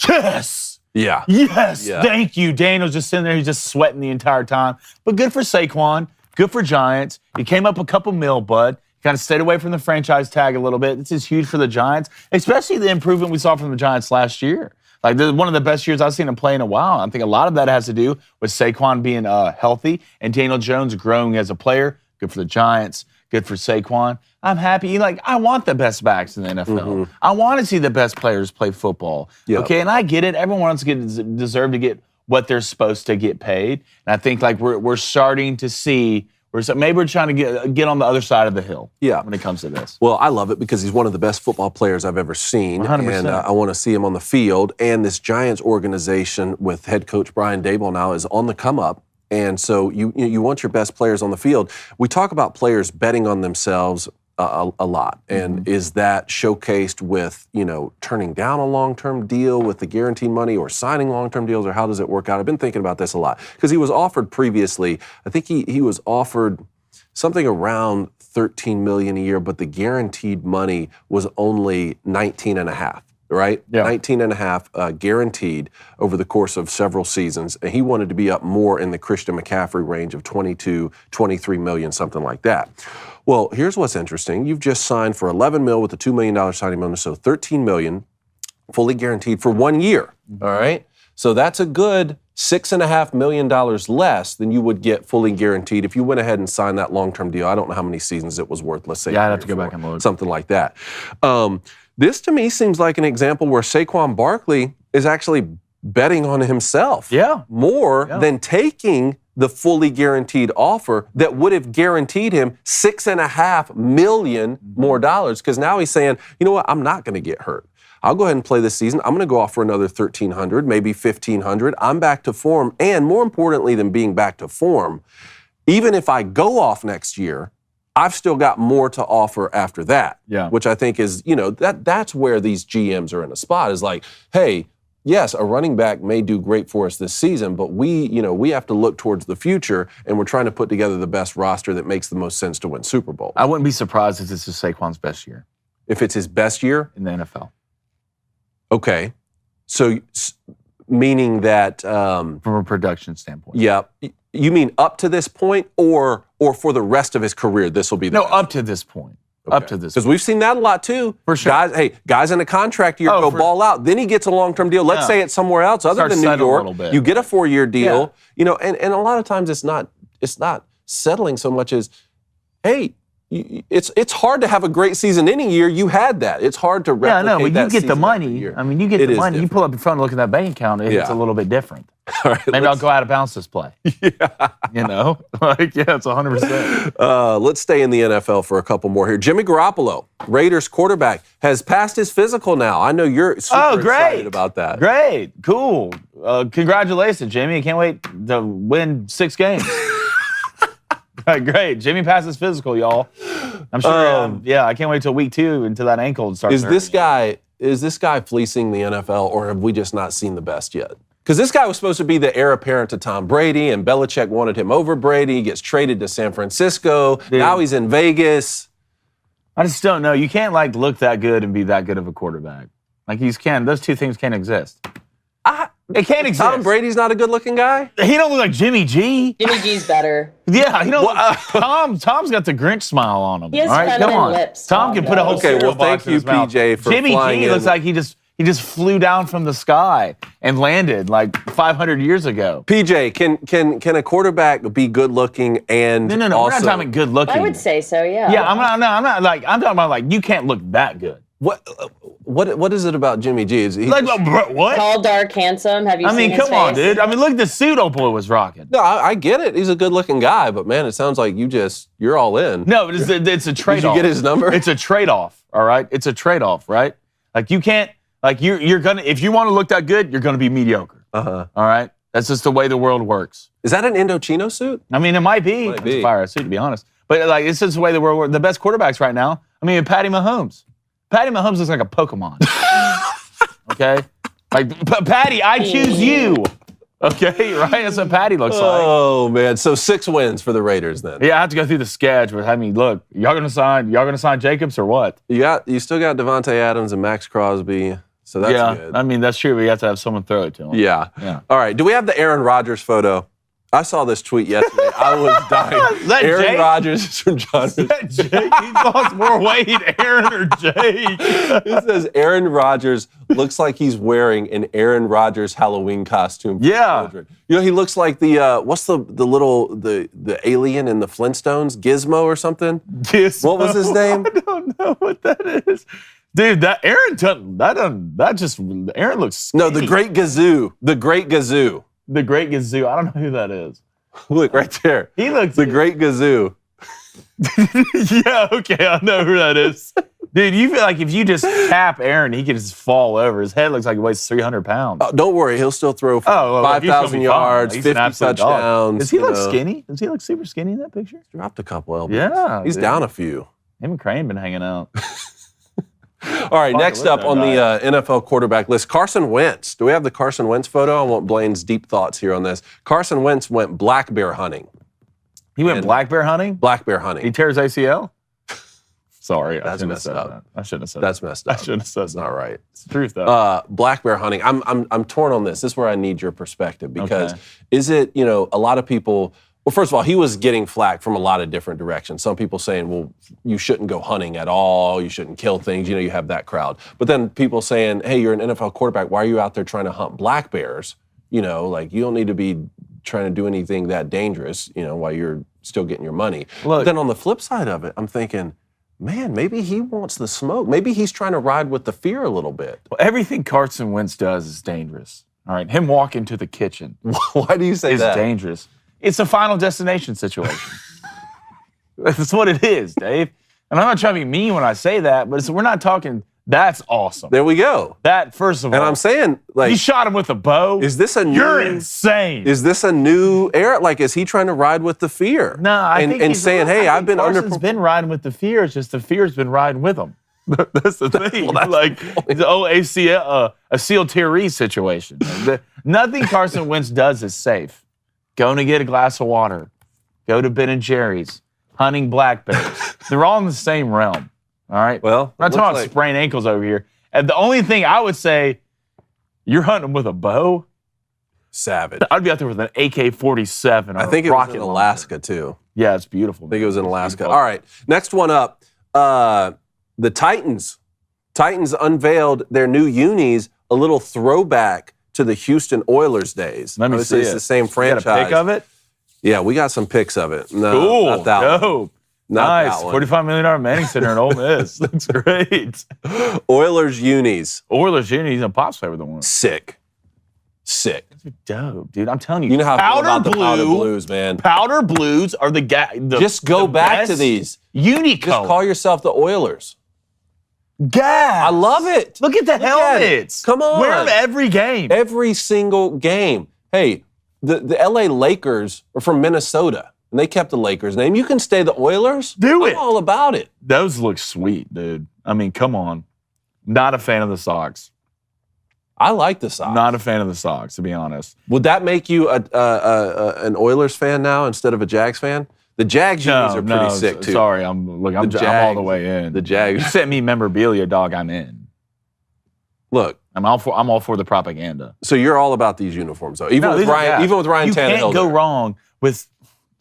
Yes. Yeah. Yes. Yeah. Thank you. Daniel's just sitting there. He's just sweating the entire time. But good for Saquon. Good for Giants. He came up a couple mil, bud. Kind of stayed away from the franchise tag a little bit. This is huge for the Giants, especially the improvement we saw from the Giants last year. Like, this is one of the best years I've seen him play in a while. I think a lot of that has to do with Saquon being healthy and Daniel Jones growing as a player. Good for the Giants. Good for Saquon. I'm happy. I want the best backs in the NFL. I want to see the best players play football. Yep. Okay, and I get it. Everyone else deserve to get what they're supposed to get paid. And I think we're starting to see. Maybe we're trying to get on the other side of the hill when it comes to this. Well, I love it because he's one of the best football players I've ever seen. 100%. And I want to see him on the field. And this Giants organization with head coach Brian Daboll now is on the come up. And so you want your best players on the field. We talk about players betting on themselves a lot. And is that showcased with, turning down a long-term deal with the guaranteed money or signing long-term deals, or how does it work out? I've been thinking about this a lot because he was offered previously, I think he was offered something around $13 million a year, but the guaranteed money was only $19.5. Right? Yeah. 19.5 guaranteed over the course of several seasons. And he wanted to be up more in the Christian McCaffrey range of 22, 23 million, something like that. Well, here's what's interesting. You've just signed for $11 million with a $2 million signing bonus, so $13 million fully guaranteed for 1 year. All right? So that's a good $6.5 million less than you would get fully guaranteed if you went ahead and signed that long-term deal. I don't know how many seasons it was worth. Let's say I'd have to go back and look. Something like that. This, to me, seems like an example where Saquon Barkley is actually betting on himself more than taking the fully guaranteed offer that would have guaranteed him $6.5 million more dollars, because now he's saying, you know what, I'm not going to get hurt. I'll go ahead and play this season. I'm going to go off for another $1,300, maybe $1,500. I'm back to form, and more importantly than being back to form, even if I go off next year, I've still got more to offer after that, which I think is, that's where these GMs are in a spot, is like, hey, yes, a running back may do great for us this season, but we have to look towards the future, and we're trying to put together the best roster that makes the most sense to win Super Bowl. I wouldn't be surprised if this is Saquon's best year. If it's his best year? In the NFL. Okay. So, meaning that... from a production standpoint. Yeah. You mean up to this point, or for the rest of his career, this will be the best? Up to this point. Okay. Up to this point. Because we've seen that a lot, too. For sure. Guys in a contract year go ball out. Then he gets a long-term deal. Let's say it's somewhere else other than New York. You get a 4-year deal. And a lot of times it's not settling so much as, hey, it's hard to have a great season any year. You had that. It's hard to replicate that. When you get the money, I mean, you get the money. Different. You pull up in front and look at that bank account, it's a little bit different. All right, maybe I'll go out of bounds this play. It's 100%. Let's stay in the NFL for a couple more here. Jimmy Garoppolo, Raiders quarterback, has passed his physical now. I know you're super excited about that. Great. Cool. Congratulations, Jimmy. I can't wait to win 6 games. Great. Jimmy passes physical, y'all. I'm sure. I can't wait till week 2 until that ankle starts. Is this guy fleecing the NFL, or have we just not seen the best yet? Because this guy was supposed to be the heir apparent to Tom Brady, and Belichick wanted him over Brady. He gets traded to San Francisco. Dude. Now he's in Vegas. I just don't know. You can't look that good and be that good of a quarterback. Those two things can't exist. It can't exist. Tom Brady's not a good-looking guy? He don't look like Jimmy G. Jimmy G's better. Yeah, he don't. Tom's got the Grinch smile on him. He has feminine lips. Tom can put a whole cereal box thank you, PJ, for Jimmy flying G looks in. like he just flew down from the sky and landed 500 years ago. PJ, can a quarterback be good-looking and No. also, We're not talking good looking. I would say so. Yeah. Yeah, I'm talking about you can't look that good. What is it about Jimmy G? Is he what? Tall, dark, handsome. Have you seen his come on, face? dude. Look at the suit old boy was rocking. No, I get it. He's a good-looking guy, but man, it sounds like you're all in. No, it's a trade-off. Did you get his number? It's a trade-off, all right? It's a trade-off, right? You can't, you're gonna, if you want to look that good, you're gonna be mediocre. All right? That's just the way the world works. Is that an Indochino suit? It might be. It's a fire suit, to be honest. But it's just the way the world works. The best quarterbacks right now, Patty Mahomes. Patty Mahomes looks like a Pokemon. Okay? Patty, I choose you. Okay, right? That's what Patty looks like. Oh, man. So 6 wins for the Raiders then. Yeah, I have to go through the schedule. Look, y'all gonna sign Jacobs or what? You still got Devontae Adams and Max Crosby. So that's good. That's true, but you have to have someone throw it to him. Yeah. All right. Do we have the Aaron Rodgers photo? I saw this tweet yesterday. I was dying. Aaron Rodgers is from John. Is that Jake? He lost more weight, Aaron or Jake? It says Aaron Rodgers looks like he's wearing an Aaron Rodgers Halloween costume for children. He looks like the what's the little the alien in the Flintstones, Gizmo or something? Gizmo. What was his name? I don't know what that is. Dude, Aaron looks skinny. No, the Great Gazoo. The Great Gazoo. The Great Gazoo. I don't know who that is. Look right there. He looks the Great Gazoo. Yeah, okay, I know who that is. Dude, you feel like if you just tap Aaron, he could just fall over. His head looks like he weighs 300 pounds. Don't worry, he'll still throw 5,000 yards, 50 touchdowns. Does he look skinny? Does he look super skinny in that picture? Dropped a couple elbows. Yeah. He's down a few. Him and Crain been hanging out. All right, next up on the NFL quarterback list, Carson Wentz. Do we have the Carson Wentz photo? I want Blaine's deep thoughts here on this. Carson Wentz went black bear hunting. He went black bear hunting? Black bear hunting. He tears ACL? Sorry, that's messed up. I shouldn't have said that. That's messed up. I shouldn't have said that. That's not right. It's the truth, though. Black bear hunting. I'm torn on this. This is where I need your perspective because is it, a lot of people... Well, first of all, he was getting flack from a lot of different directions. Some people saying, well, you shouldn't go hunting at all. You shouldn't kill things. You have that crowd. But then people saying, hey, you're an NFL quarterback. Why are you out there trying to hunt black bears? You don't need to be trying to do anything that dangerous, while you're still getting your money. Look, but then on the flip side of it, I'm thinking, man, maybe he wants the smoke. Maybe he's trying to ride with the fear a little bit. Well, everything Carson Wentz does is dangerous. All right, him walking to the kitchen. Why do you say that? Is dangerous. It's a final destination situation. That's what it is, Dave. And I'm not trying to be mean when I say that, but we're not talking, that's awesome. There we go. That, first of all. And I'm saying, you shot him with a bow. Is this a new... You're insane. Is this a new era? Is he trying to ride with the fear? No, I think he's saying, hey, I've been under... Carson's been riding with the fear. It's just the fear's been riding with him. That's the thing. A Seal Thierry situation. Nothing Carson Wentz does is safe. Going to get a glass of water, go to Ben & Jerry's, hunting black bears. They're all in the same realm, all right? Well, we're not talking about sprained ankles over here. And the only thing I would say, you're hunting with a bow? Savage. I'd be out there with an AK-47 or I think a it was rocket in Alaska, launcher. too. Yeah, it's beautiful. I think it was in Alaska. All right, next one up. The Titans. Titans unveiled their new unis, a little throwback to the Houston Oilers days. Let me see it's the same franchise. You got a pic of it? Yeah, we got some pics of it. No, cool. Not that one. Not nice. That one. $45 million Manning Center in Ole Miss. Looks great. Oilers unis. Oilers unis. He's a Pops player with the one. Sick. That's dope, dude. I'm telling you. You know how I feel about the powder blues, man. Powder blues are the guy. Just go back to these. Unicolor. Just call yourself the Oilers. Gas. I love it. Look at the helmets. Come on. Wear them every game. Every single game. Hey, the LA Lakers are from Minnesota. and they kept the Lakers name. You can stay the Oilers. Do it. I'm all about it. Those look sweet, dude. I mean, come on. Not a fan of the Sox. I like the Sox. Not a fan of the Sox, to be honest. Would that make you an Oilers fan now instead of a Jags fan? The Jags unis are pretty sick too. Sorry, I'm all the way in. The Jags. You sent me memorabilia, dog. I'm in. Look, I'm all for the propaganda. So you're all about these uniforms, though. Even with Ryan Tannehill. You can't go wrong with.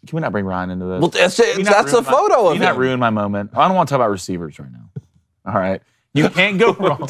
Can we not bring Ryan into this? Well, that's a photo of him. You not ruin my moment. I don't want to talk about receivers right now. All right. You can't go wrong.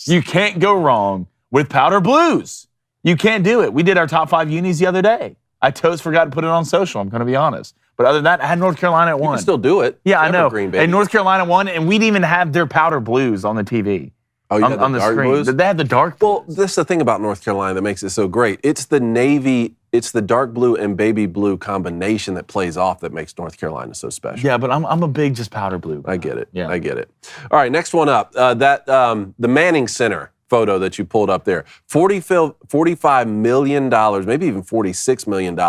You can't go wrong with powder blues. You can't do it. We did our top 5 unis the other day. I forgot to put it on social. I'm going to be honest. But other than that, I had North Carolina at 1. You can still do it. Yeah, I know. Green, and North Carolina won, and we didn't even have their powder blues on the TV. Oh, you had on the dark screen. blues? They had the dark blues. Well, this is the thing about North Carolina that makes it so great. It's the navy, it's the dark blue and baby blue combination that plays off that makes North Carolina so special. Yeah, but I'm a big just powder blue guy. I get it. Yeah. I get it. All right, next one up. The Manning Center photo that you pulled up there. $45 million, maybe even $46 million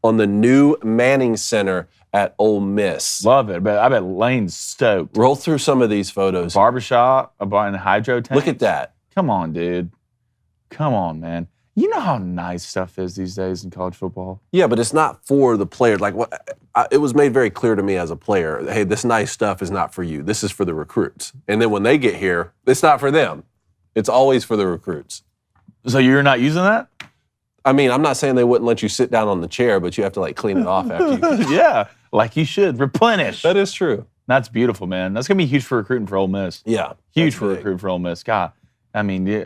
on the new Manning Center at Ole Miss. Love it. But I bet Lane's stoked. Roll through some of these photos. Barbershop, buying a hydro tank. Look at that. Come on, dude. Come on, man. You know how nice stuff is these days in college football? Yeah, but it's not for the player. Like it was made very clear to me as a player, hey, this nice stuff is not for you. This is for the recruits. And then when they get here, it's not for them. It's always for the recruits. So you're not using that? I mean, I'm not saying they wouldn't let you sit down on the chair, but you have to like clean it off after you. Yeah, like you should. Replenish. That is true. That's beautiful, man. That's going to be huge for recruiting for Ole Miss. Yeah. Huge for recruiting for Ole Miss. God, I mean, yeah.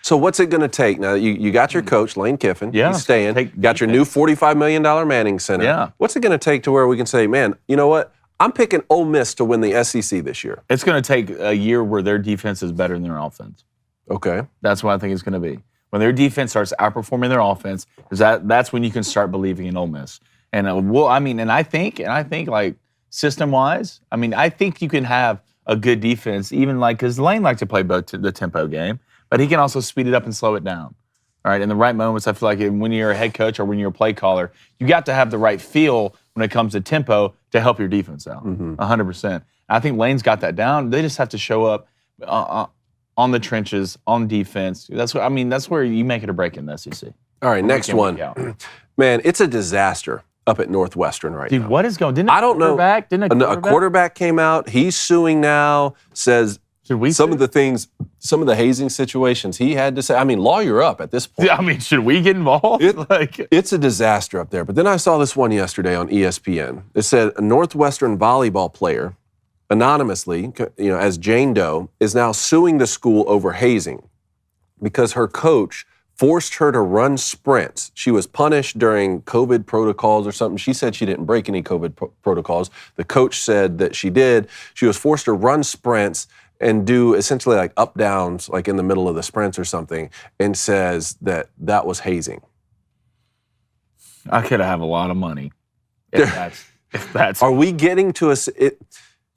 So what's it going to take? Now, you got your coach, Lane Kiffin. Yeah. He's staying. Got your new $45 million Manning Center. Yeah. What's it going to take to where we can say, man, you know what? I'm picking Ole Miss to win the SEC this year. It's going to take a year where their defense is better than their offense. Okay. That's what I think it's going to be. When their defense starts outperforming their offense, that's when you can start believing in Ole Miss. And I think like system-wise, I think you can have a good defense, even like because Lane likes to play both the tempo game, but he can also speed it up and slow it down. All right, in the right moments, I feel like when you're a head coach or when you're a play caller, you got to have the right feel when it comes to tempo to help your defense out, 100%. I think Lane's got that down. They just have to show up on the trenches, on defense. That's where you make it or break in the SEC. All right, next one. Man, it's a disaster up at Northwestern right now. Dude, what is going on? I don't know. A quarterback came out. He's suing now, says some of the hazing situations he had to say. I mean, lawyer up at this point. Should we get involved? It's a disaster up there. But then I saw this one yesterday on ESPN. It said a Northwestern volleyball player, anonymously, as Jane Doe, is now suing the school over hazing because her coach forced her to run sprints. She was punished during COVID protocols or something. She said she didn't break any COVID protocols. The coach said that she did. She was forced to run sprints and do essentially like up downs, like in the middle of the sprints or something, and says that was hazing. I could have a lot of money if that's. Are we getting to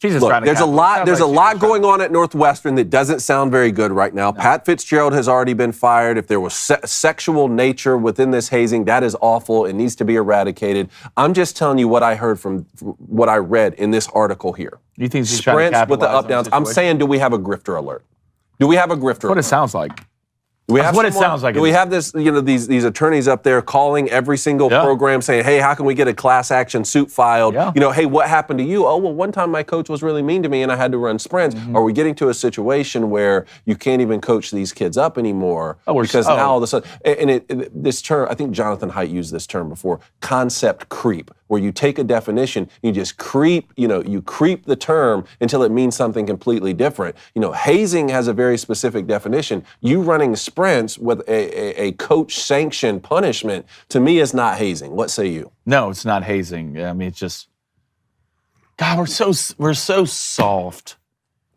Look, there's a lot going on at Northwestern that doesn't sound very good right now. No. Pat Fitzgerald has already been fired. If there was sexual nature within this hazing, that is awful. It needs to be eradicated. I'm just telling you what I heard from what I read in this article here. You think she's sprints with the up downs? I'm saying, do we have a grifter alert? Do we have a grifter? What it sounds like. It sounds like. Do we have this? These attorneys up there calling every single program, saying, "Hey, how can we get a class action suit filed? Yeah. Hey, what happened to you? Oh, well, one time my coach was really mean to me, and I had to run sprints." Mm-hmm. Are we getting to a situation where you can't even coach these kids up anymore because now all of a sudden, and this term, I think Jonathan Haidt used this term before, concept creep, where you take a definition, you just creep, you creep the term until it means something completely different. Hazing has a very specific definition. You running sprints with a coach-sanctioned punishment, to me, is not hazing. What say you? No, it's not hazing. It's just, God, we're so soft.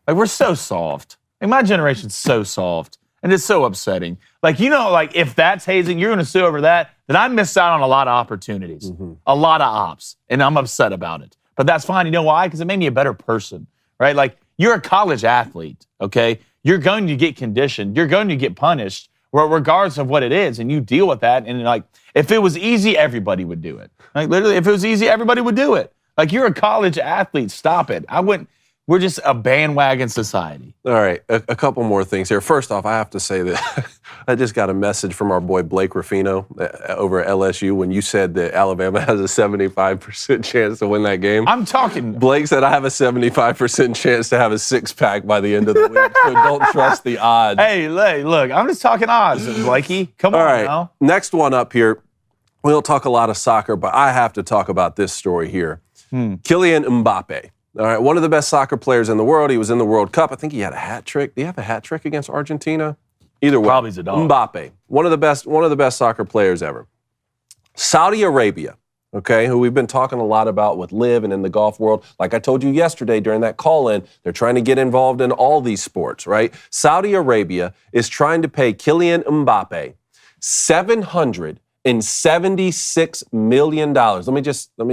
Like, we're so soft. Like, my generation's so soft, and it's so upsetting. Like, if that's hazing, you're going to sue over that, then I missed out on a lot of opportunities, a lot of ops, and I'm upset about it. But that's fine. You know why? Because it made me a better person, right? Like, you're a college athlete, okay? You're going to get conditioned. You're going to get punished. regardless of what it is, and you deal with that. And like, if it was easy, everybody would do it. Like literally, if it was easy, everybody would do it. Like you're a college athlete, stop it. I wouldn't. We're just a bandwagon society. All right, a couple more things here. First off, I have to say that I just got a message from our boy Blake Ruffino over at LSU when you said that Alabama has a 75% chance to win that game. I'm talking. Blake said I have a 75% chance to have a six-pack by the end of the week, so don't trust the odds. Hey, look, I'm just talking odds, Blakey. Come on now. Next one up here. We don't talk a lot of soccer, but I have to talk about this story here. Kylian Mbappe. All right, one of the best soccer players in the world. He was in the World Cup. I think he had a hat trick. Do you have a hat trick against Argentina? Either way. Probably Zidane. Mbappe, one of the best soccer players ever. Saudi Arabia, okay, who we've been talking a lot about with LIV and in the golf world. Like I told you yesterday during that call-in, they're trying to get involved in all these sports, right? Saudi Arabia is trying to pay Kylian Mbappe $776 million. Let me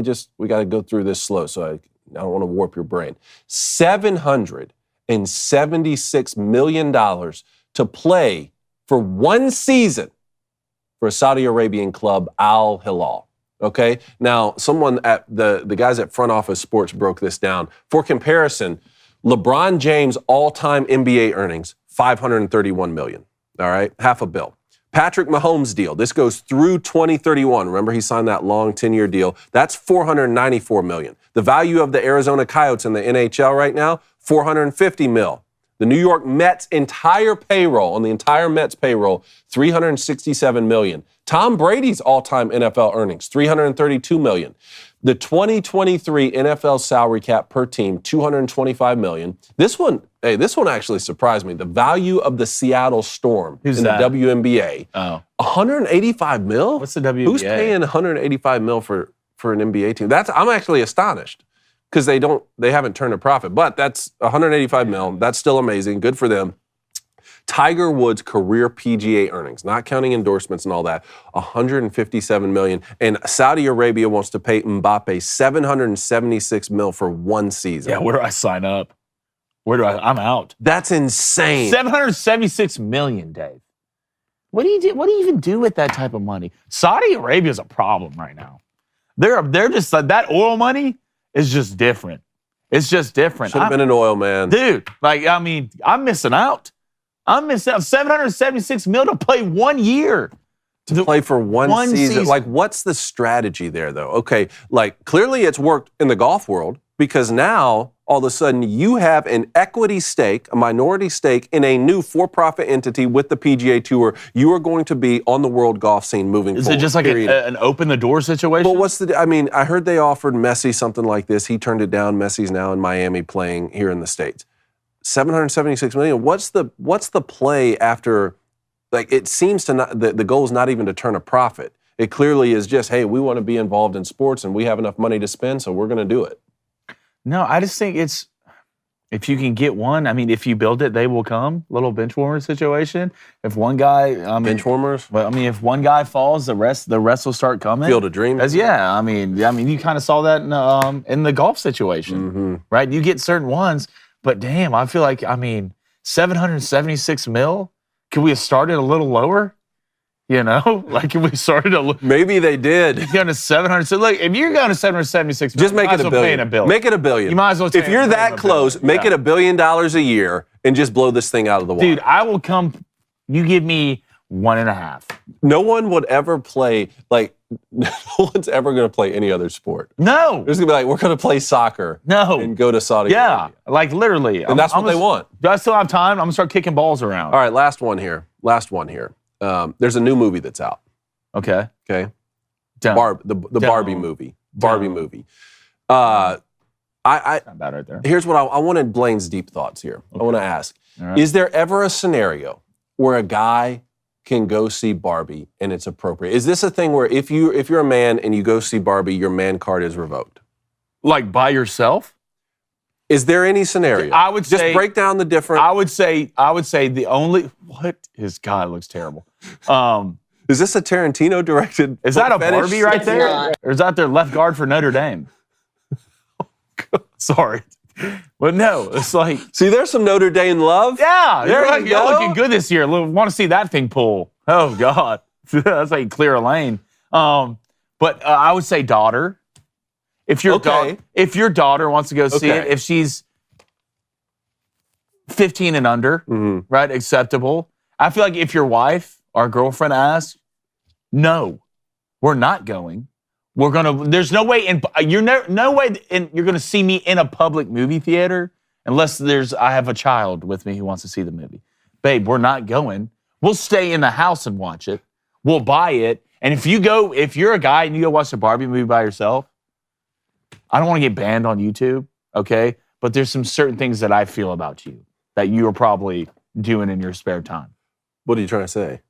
just, we got to go through this slow so I don't want to warp your brain. $776 million to play for one season for a Saudi Arabian club, Al Hilal. Okay? Now, someone at the guys at Front Office Sports broke this down. For comparison, LeBron James' all-time NBA earnings, $531 million. All right? Half a bill. Patrick Mahomes' deal, this goes through 2031. Remember, he signed that long 10-year deal. That's $494 million. The value of the Arizona Coyotes in the NHL right now, $450 million. The New York Mets' entire payroll, on the entire Mets payroll, $367 million. Tom Brady's all-time NFL earnings, $332 million. The 2023 NFL salary cap per team, $225 million. This one actually surprised me. The value of the Seattle Storm in the WNBA, $185 million? What's the WNBA? Who's paying $185 million for an NBA team? I'm actually astonished because they haven't turned a profit. But that's $185 million. That's still amazing. Good for them. Tiger Woods' career PGA earnings, not counting endorsements and all that, $157 million. And Saudi Arabia wants to pay Mbappe $776 million for one season. Yeah, where do I sign up? I'm out. That's insane. $776 million, Dave. What do you do? What do you even do with that type of money? Saudi Arabia is a problem right now. They're just like, that oil money is just different. It's just different. Should have been an oil man. Dude, I'm missing out. I'm missing out. $776 million to play 1 year. To play for one season. Like, what's the strategy there, though? Okay, like, clearly it's worked in the golf world because now, all of a sudden, you have an equity stake, a minority stake in a new for-profit entity with the PGA Tour. You are going to be on the world golf scene moving forward. Is it just like an open-the-door situation? Well, I heard they offered Messi something like this. He turned it down. Messi's now in Miami playing here in the States. $776 million. What's the play after? Like, it seems to not. The goal is not even to turn a profit. It clearly is just, hey, we want to be involved in sports and we have enough money to spend, so we're going to do it. No, I just think it's, if you can get one, if you build it, they will come. Little bench warmer situation. If one guy, bench warmers. Well, if one guy falls, the rest will start coming. Field of Dreams. Yeah. You kind of saw that in the golf situation, right? You get certain ones. But damn, I feel like, $776 million? Can we have started a little lower? Like, can we started a little? Maybe they did. You're going to 700. So look, if you're going to 776 million, just make it $1 billion. Make it $1 billion. You might as well. If you're that close, make it $1 billion a year and just blow this thing out of the water. Dude, I will come. You give me 1.5. No one would ever play, like, no one's ever going to play any other sport. No. There's going to be like, we're going to play soccer. No. And go to Saudi Arabia. Like literally. And that's what they want. Do I still have time? I'm going to start kicking balls around. All right, last one here. There's a new movie that's out. Okay. The Barbie movie. Barbie movie. Not bad right there. Here's what I wanted Blaine's deep thoughts here. Okay. I want to ask, right. Is there ever a scenario where a guy can go see Barbie and it's appropriate? Is this a thing where if you're a man and you go see Barbie, your man card is revoked? Like by yourself? Is there any scenario? I would say, just break down the different. I would say the only, his guy looks terrible. Is this a Tarantino directed? Is that a Barbie right It's there? not. Or is that their left guard for Notre Dame? Sorry. But no, it's like. See, there's some Notre Dame love. Yeah, There you you're go. looking good this year. Want to see that thing pull. Oh God, that's like clear a lane. But I would say daughter. If your daughter wants to go see it, if she's 15 and under, right, acceptable. I feel like if your wife or girlfriend asks, no, we're not going. We're gonna. There's no way you're gonna see me in a public movie theater unless I have a child with me who wants to see the movie. Babe, we're not going. We'll stay in the house and watch it. We'll buy it. And if you're a guy and you go watch the Barbie movie by yourself, I don't want to get banned on YouTube, okay? But there's some certain things that I feel about you that you are probably doing in your spare time. What are you trying to say?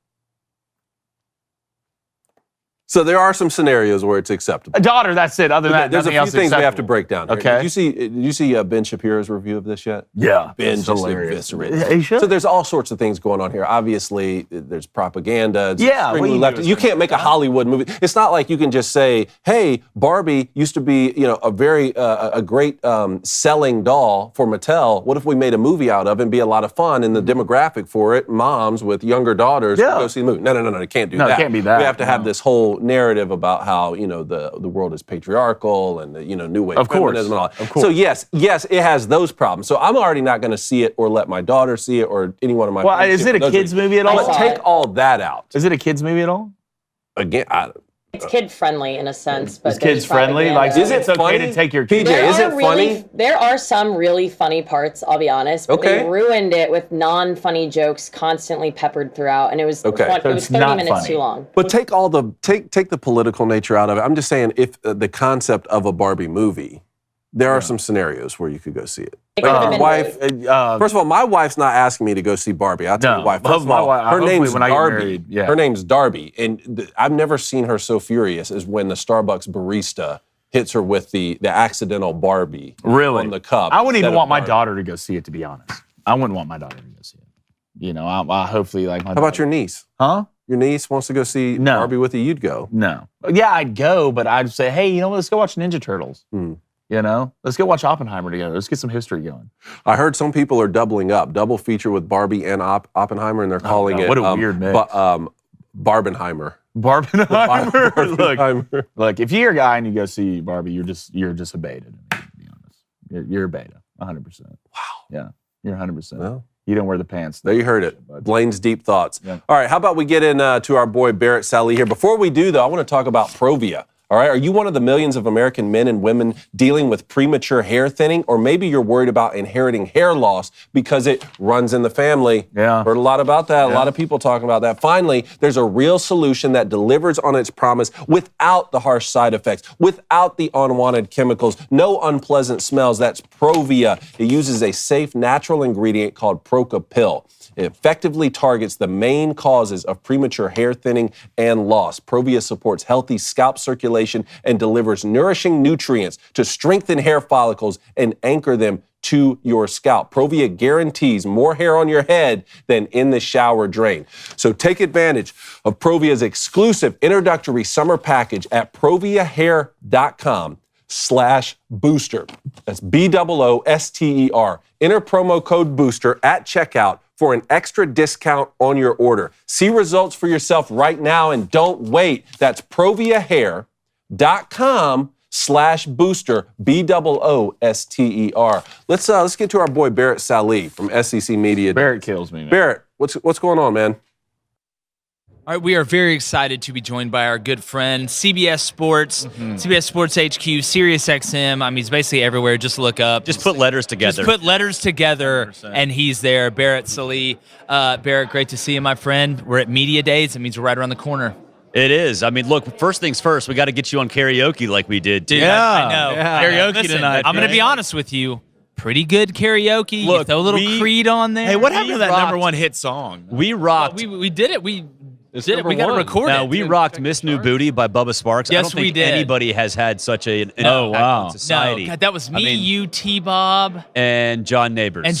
So there are some scenarios where it's acceptable. A daughter, that's it. Other than that, there's a few things acceptable. we have to break down here. Okay. Did you see Ben Shapiro's review of this yet? Yeah. Ben just eviscerated. Yeah, he should. So there's all sorts of things going on here. Obviously, there's propaganda. It's Yeah, extremely left. You can't make a Hollywood movie. It's not like you can just say, "Hey, Barbie used to be, a very a great selling doll for Mattel. What if we made a movie out of it and be a lot of fun? And the demographic for it, moms with younger daughters, would go see the movie. No, you can't do that. No, it can't be that. We have to have this whole narrative about how the world is patriarchal and the new way of feminism and all that. Of course. So yes, it has those problems. So I'm already not going to see it or let my daughter see it or any one of my. Well, is it a kids movie at all? But take all that out. Is it a kids movie at all? Again, It's kid friendly in a sense, but it's kids friendly. Like, is it it's okay funny to take your PJ? kids? Is it funny? There are some really funny parts. I'll be honest. But they ruined it with non-funny jokes constantly peppered throughout, and it was it was 30 minutes too long. But take the political nature out of it. I'm just saying, if the concept of a Barbie movie, there are some scenarios where you could go see it. Like wife. First of all, my wife's not asking me to go see Barbie. I'll tell you why. First of all, her name's Darby. Her name's Darby, and I've never seen her so furious as when the Starbucks barista hits her with the accidental Barbie on the cup. I wouldn't even want my daughter to go see it, to be honest. I wouldn't want my daughter to go see it. I hopefully like my. How about your niece? Huh? Your niece wants to go see Barbie with you. You'd go. No. Yeah, I'd go, but I'd say, hey, let's go watch Ninja Turtles. Let's go watch Oppenheimer together. Let's get some history going. I heard some people are doubling up, double feature with Barbie and Oppenheimer, and they're calling it. What a weird mix. Barbenheimer. Barbenheimer. Look, if you're a guy and you go see Barbie, you're just a beta. To be honest, you're a beta, 100%. Wow. Yeah, you're 100%. Well, you don't wear the pants. There you heard it. Blaine's deep thoughts. Yeah. All right, how about we get into our boy Barrett Sallee here? Before we do, though, I want to talk about Provia. All right, are you one of the millions of American men and women dealing with premature hair thinning? Or maybe you're worried about inheriting hair loss because it runs in the family. Yeah. Heard a lot about that. A lot of people talking about that. Finally, there's a real solution that delivers on its promise without the harsh side effects, without the unwanted chemicals, no unpleasant smells. That's Provia. It uses a safe, natural ingredient called Procapil. It effectively targets the main causes of premature hair thinning and loss. Provia supports healthy scalp circulation and delivers nourishing nutrients to strengthen hair follicles and anchor them to your scalp. Provia guarantees more hair on your head than in the shower drain. So take advantage of Provia's exclusive introductory summer package at proviahair.com/booster. That's BOOSTER. Enter promo code BOOSTER at checkout for an extra discount on your order. See results for yourself right now and don't wait. That's proviahair.com/booster, BOOSTER. Let's get to our boy Barrett Sallee from SEC Media. Barrett kills me, man. Barrett, what's going on, man? All right, we are very excited to be joined by our good friend, CBS Sports, CBS Sports HQ, Sirius XM. I mean, he's basically everywhere. Just look up. Just put letters together. Just put letters together, 100%. And he's there. Barrett Sallee. Barrett, great to see you, my friend. We're at Media Days. It means we're right around the corner. It is. I mean, look, first things first, we got to get you on karaoke like we did. Dude, I know. Yeah. Karaoke tonight. I'm going to be honest with you. Pretty good karaoke. Look, you throw a little Creed on there. Hey, what happened to that number one hit song? We rocked. We did it. We got to record it. Now, we rocked Miss New Booty by Bubba Sparks. Yes, I don't think we did. Anybody has had such an impact on society. No, God, that was me, you, T-Bob. And John Neighbors.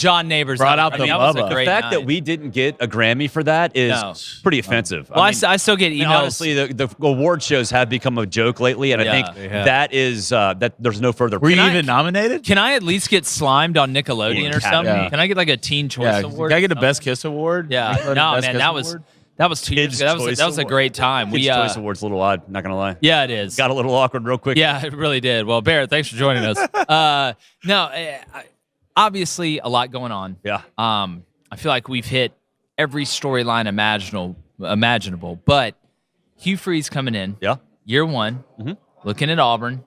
Brought out the Bubba. The fact that we didn't get a Grammy for that is pretty offensive. Well, I see get emails. Honestly, the award shows have become a joke lately, and I think that is that there's no further. Were you even nominated? Can I at least get slimed on Nickelodeon or something? Yeah. Can I get like a Teen Choice Award? Can I get a Best Kiss Award? Yeah. No, man, that was... That was 2 years ago. That was a great time. Kids' Choice Awards a little odd, not going to lie. Yeah, it is. Got a little awkward real quick. Yeah, it really did. Well, Barrett, thanks for joining us. Obviously a lot going on. Yeah. I feel like we've hit every storyline imaginable, but Hugh Freeze coming in. Yeah. Year one, looking at Auburn.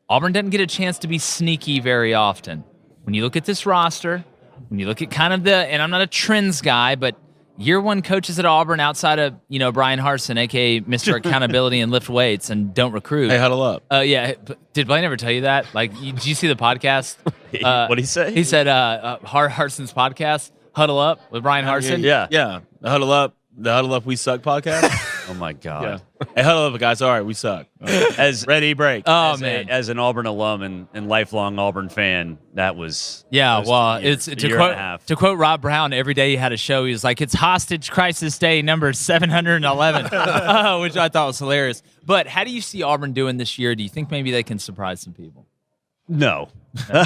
Auburn doesn't get a chance to be sneaky very often. When you look at this roster, when you look at kind of and I'm not a trends guy, but year one coaches at Auburn outside of, Brian Harsin, a.k.a. Mr. Accountability and lift weights and don't recruit. Hey, huddle up. Yeah. Did Blaine ever tell you that? Like, did you see the podcast? What did he say? He said Harsin's podcast, Huddle Up with Brian Harsin. Yeah. Yeah. The Huddle Up We Suck podcast. Oh, my God. Yeah. Hey, huddle up, guys. All right, we suck. As Ready, break. Man. As an Auburn alum and lifelong Auburn fan, that was it's to quote Rob Brown. Every day he had a show. He was like, "It's hostage crisis day number 711," which I thought was hilarious. But how do you see Auburn doing this year? Do you think maybe they can surprise some people? No. All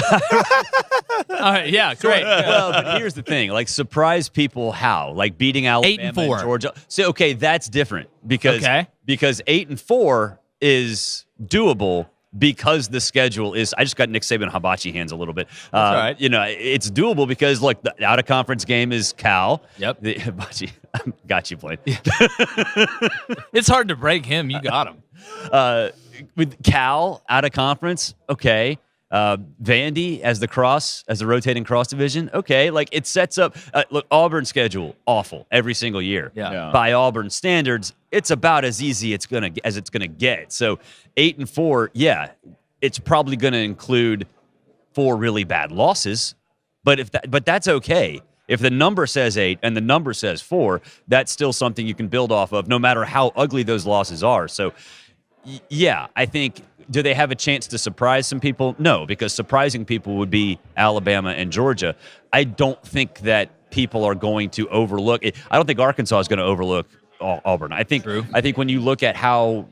right, yeah, great. Well, but here's the thing: like, surprise people how? Like beating Alabama 8-4. and Georgia. So okay, that's different because 8-4 is doable because the schedule is. I just got Nick Saban hibachi hands a little bit. That's right. It's doable because look, the out of conference game is Cal. Yep. The hibachi. Got you, Blaine. It's hard to break him. You got him. With Cal out of conference, okay. Vandy as the rotating cross division. Okay, like it sets up. Look, Auburn's schedule awful every single year. Yeah. By Auburn standards, it's about as easy as it's gonna get. So 8-4, yeah, it's probably gonna include 4 really bad losses, but that's okay. If the number says 8 and the number says 4, that's still something you can build off of, no matter how ugly those losses are. So, yeah, I think. Do they have a chance to surprise some people? No, because surprising people would be Alabama and Georgia. I don't think that people are going to overlook it. I don't think Arkansas is going to overlook Auburn. I think when you look at how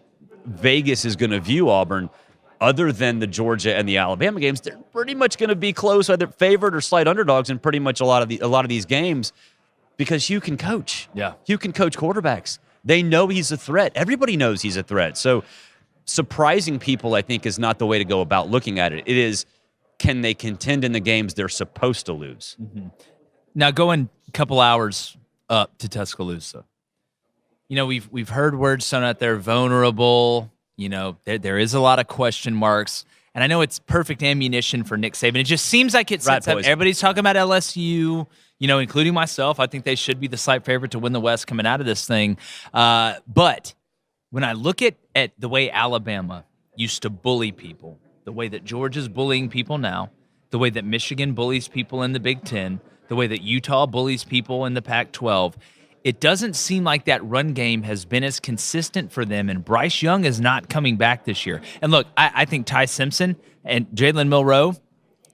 Vegas is going to view Auburn, other than the Georgia and the Alabama games, they're pretty much going to be close, either favored or slight underdogs in pretty much a lot of these games, because Hugh can coach. Yeah, Hugh can coach quarterbacks. They know he's a threat. Everybody knows he's a threat. So. Surprising people, I think, is not the way to go about looking at it. It is, can they contend in the games they're supposed to lose? Mm-hmm. Now, going a couple hours up to Tuscaloosa, we've heard words thrown out there, vulnerable. There is a lot of question marks, and I know it's perfect ammunition for Nick Saban. It just seems like it sets up. Everybody's talking about LSU, including myself. I think they should be the slight favorite to win the West coming out of this thing, but. When I look at the way Alabama used to bully people, the way that Georgia's bullying people now, the way that Michigan bullies people in the Big Ten, the way that Utah bullies people in the Pac-12, it doesn't seem like that run game has been as consistent for them, and Bryce Young is not coming back this year. And look, I think Ty Simpson and Jalen Milroe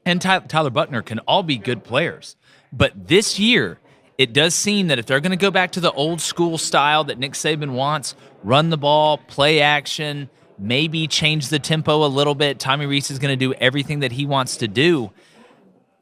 and Tyler Buckner can all be good players. But this year, it does seem that if they're going to go back to the old school style that Nick Saban wants, run the ball, play action, maybe change the tempo a little bit, Tommy Rees is going to do everything that he wants to do.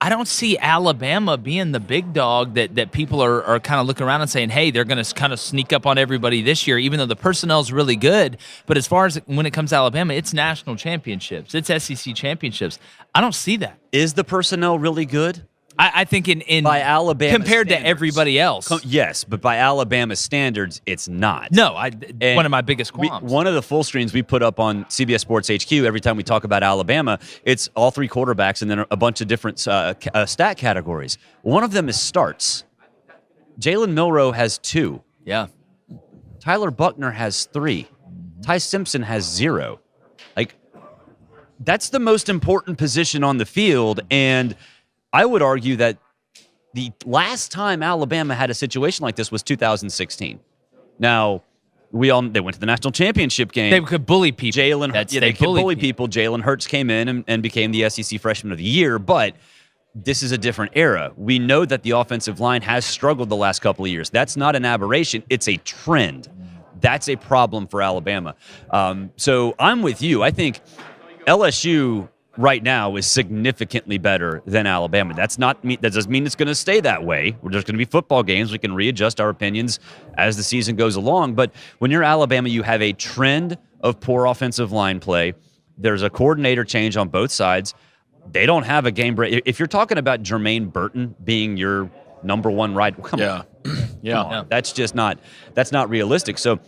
I don't see Alabama being the big dog that people are kind of looking around and saying, hey, they're going to kind of sneak up on everybody this year, even though the personnel is really good. But as far as when it comes to Alabama, it's national championships. It's SEC championships. I don't see that. Is the personnel really good? I think in by Alabama compared standards, to everybody else. Yes, but by Alabama standards, it's not. No, one of my biggest qualms. One of the full screens we put up on CBS Sports HQ every time we talk about Alabama, it's all 3 quarterbacks and then a bunch of different stat categories. One of them is starts. Jalen Milroe has 2. Yeah. Tyler Buckner has 3. Ty Simpson has 0. Like, that's the most important position on the field, and I would argue that the last time Alabama had a situation like this was 2016. Now, they went to the national championship game. They could bully people. They could bully people. Jalen Hurts came in and became the SEC Freshman of the Year, but this is a different era. We know that the offensive line has struggled the last couple of years. That's not an aberration. It's a trend. That's a problem for Alabama. So I'm with you. I think LSU right now is significantly better than Alabama. That doesn't mean it's going to stay that way. There's going to be football games. We can readjust our opinions as the season goes along. But when you're Alabama, you have a trend of poor offensive line play. There's a coordinator change on both sides. They don't have a game break. If you're talking about Jermaine Burton being your number one right, come on. Yeah. That's not realistic. So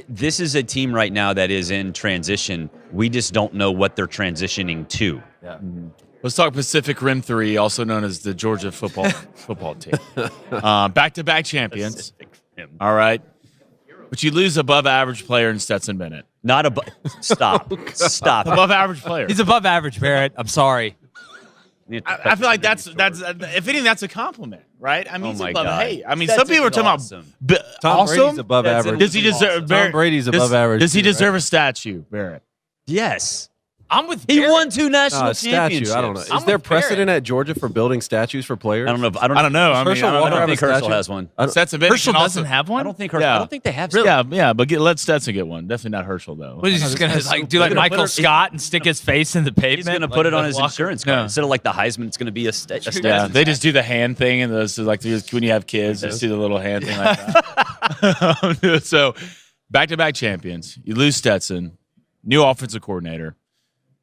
this is a team right now that is in transition. We just don't know what they're transitioning to. Yeah. Mm-hmm. Let's talk Pacific Rim 3, also known as the Georgia football team. Back-to-back champions. All right. But you lose above average player in Stetson Bennett. Not above. Stop. Above average player. He's above average, Barrett. I'm sorry. I feel like that's if anything, that's a compliment, right? I mean, he's above. God. Hey, I mean, some people are talking about Tom Brady's above average. Does he deserve? Tom Brady's above average. Does he deserve a statue, Barrett? Yes. I'm with He Barrett. won 2 national championships. I don't know. I'm Is there with precedent at Georgia for building statues for players? I don't know. I don't know. I mean, Herschel I don't Walker know. I don't think have a Herschel statue? has one. Stetson Bennett Herschel can doesn't have one. I don't think Herschel. Yeah. I don't think they have. Really? Yeah, but let Stetson get one. Definitely not Herschel though. What is he just gonna do like Michael Scott and stick his face in the pavement? He's going to put it on his insurance card. No. Instead of like the Heisman, it's going to be a statue. Yeah, they just do the hand thing, and those like when you have kids, just do the little hand thing like that. So, back-to-back champions. You lose Stetson, new offensive coordinator.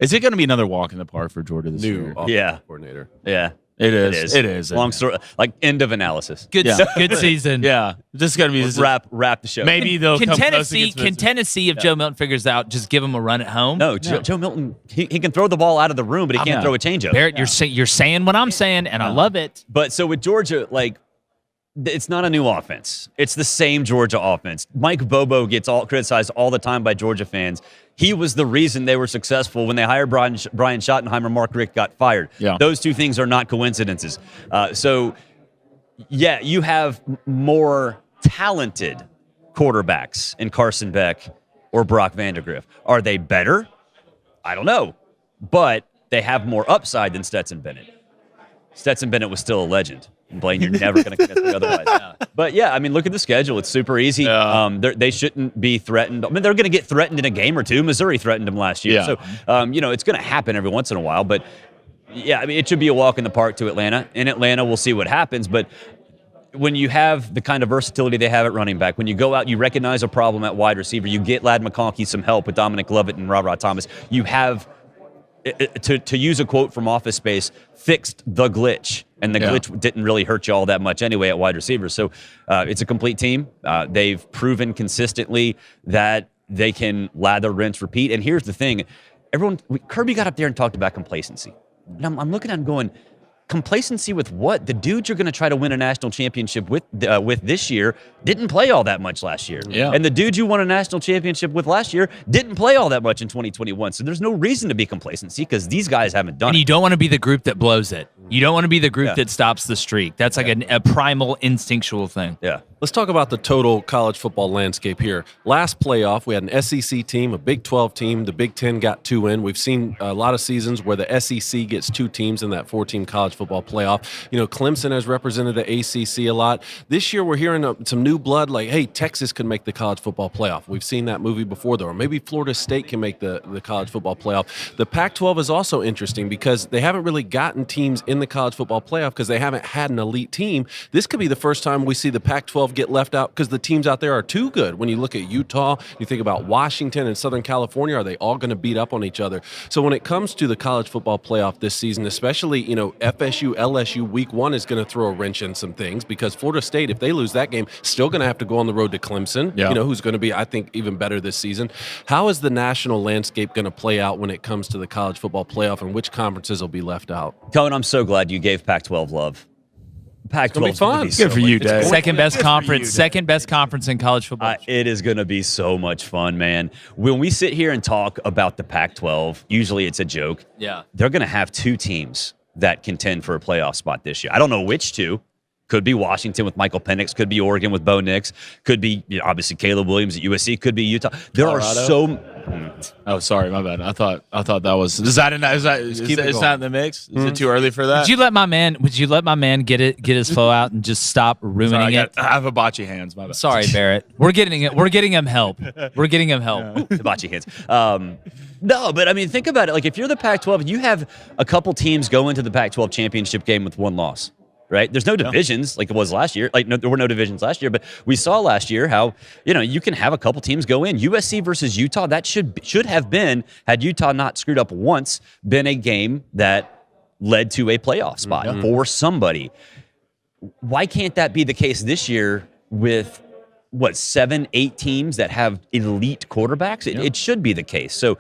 Is it going to be another walk in the park for Georgia this year? Coordinator. Yeah. It is. It is. Long story. Like end of analysis. Good season. Yeah, this is going to be Wrap the show. Maybe they'll Can come close Tennessee? against Can Mississippi. Tennessee, if Joe Milton figures out, just give him a run at home? No, Joe Milton. He can throw the ball out of the room, but he can't throw a changeup. Barrett, you're saying what I'm saying, and I love it. But so with Georgia, like, it's not a new offense. It's the same Georgia offense. Mike Bobo gets criticized all the time by Georgia fans. He was the reason they were successful when they hired Brian Schottenheimer. Mark Richt got fired. Yeah. Those two things are not coincidences. You have more talented quarterbacks in Carson Beck or Brock Vandagriff. Are they better? I don't know. But they have more upside than Stetson Bennett. Stetson Bennett was still a legend. Blaine, you're never going to convince me otherwise. But yeah, I mean, look at the schedule. It's super easy. They shouldn't be threatened. I mean, they're going to get threatened in a game or two. Missouri threatened them last year. Yeah. So, it's going to happen every once in a while. But yeah, I mean, it should be a walk in the park to Atlanta. In Atlanta, we'll see what happens. But when you have the kind of versatility they have at running back, when you go out, you recognize a problem at wide receiver, you get Ladd McConkey some help with Dominic Lovett and Ra Thomas, you have, to use a quote from Office Space, fixed the glitch. And the glitch didn't really hurt you all that much anyway at wide receiver. So it's a complete team. They've proven consistently that they can lather, rinse, repeat. And here's the thing. Kirby got up there and talked about complacency. And I'm looking at him going, complacency with what? The dude you're going to try to win a national championship with this year didn't play all that much last year. Yeah. And the dude you won a national championship with last year didn't play all that much in 2021. So there's no reason to be complacency because these guys haven't done it. And you don't want to be the group that blows it. You don't want to be the group that stops the streak. That's like a primal, instinctual thing. Yeah. Let's talk about the total college football landscape here. Last playoff, we had an SEC team, a Big 12 team. The Big 10 got 2 in. We've seen a lot of seasons where the SEC gets 2 teams in that 4-team college football playoff. You know, Clemson has represented the ACC a lot. This year, we're hearing some new blood like, hey, Texas could make the college football playoff. We've seen that movie before, though. Or maybe Florida State can make the college football playoff. The Pac-12 is also interesting because they haven't really gotten teams in the college football playoff because they haven't had an elite team. This could be the first time we see the Pac-12 get left out because the teams out there are too good. When you look at Utah, you think about Washington and Southern California, are they all going to beat up on each other? So when it comes to the college football playoff this season, especially, FSU, LSU, week 1 is going to throw a wrench in some things because Florida State, if they lose that game, still going to have to go on the road to Clemson, who's going to be, I think, even better this season. How is the national landscape going to play out when it comes to the college football playoff and which conferences will be left out? Cohen, I'm so glad you gave Pac-12 love. Pac-12 is fun. Good for you, Dave. Second best conference in college football. It is going to be so much fun, man. When we sit here and talk about the Pac-12, usually it's a joke. Yeah. They're going to have 2 teams that contend for a playoff spot this year. I don't know which 2. Could be Washington with Michael Penix. Could be Oregon with Bo Nix. Could be obviously Caleb Williams at USC. Could be Utah. There are so Oh, sorry, my bad. I thought that was. Is that in? Is that? Is that in the mix? Is it too early for that? Would you let my man get his flow out and just stop ruining it? I have hibachi hands. My bad. Sorry, Barrett. We're getting him help. We're getting him help. Hibachi hands. No, but I mean, think about it. Like, if you're the Pac-12, you have a couple teams go into the Pac-12 championship game with one loss. Right? There's no divisions like it was last year. Like, there were no divisions last year, but we saw last year how, you can have a couple teams go in. USC versus Utah, that should have been, had Utah not screwed up once, been a game that led to a playoff spot for somebody. Why can't that be the case this year with, 7, 8 teams that have elite quarterbacks? It should be the case. So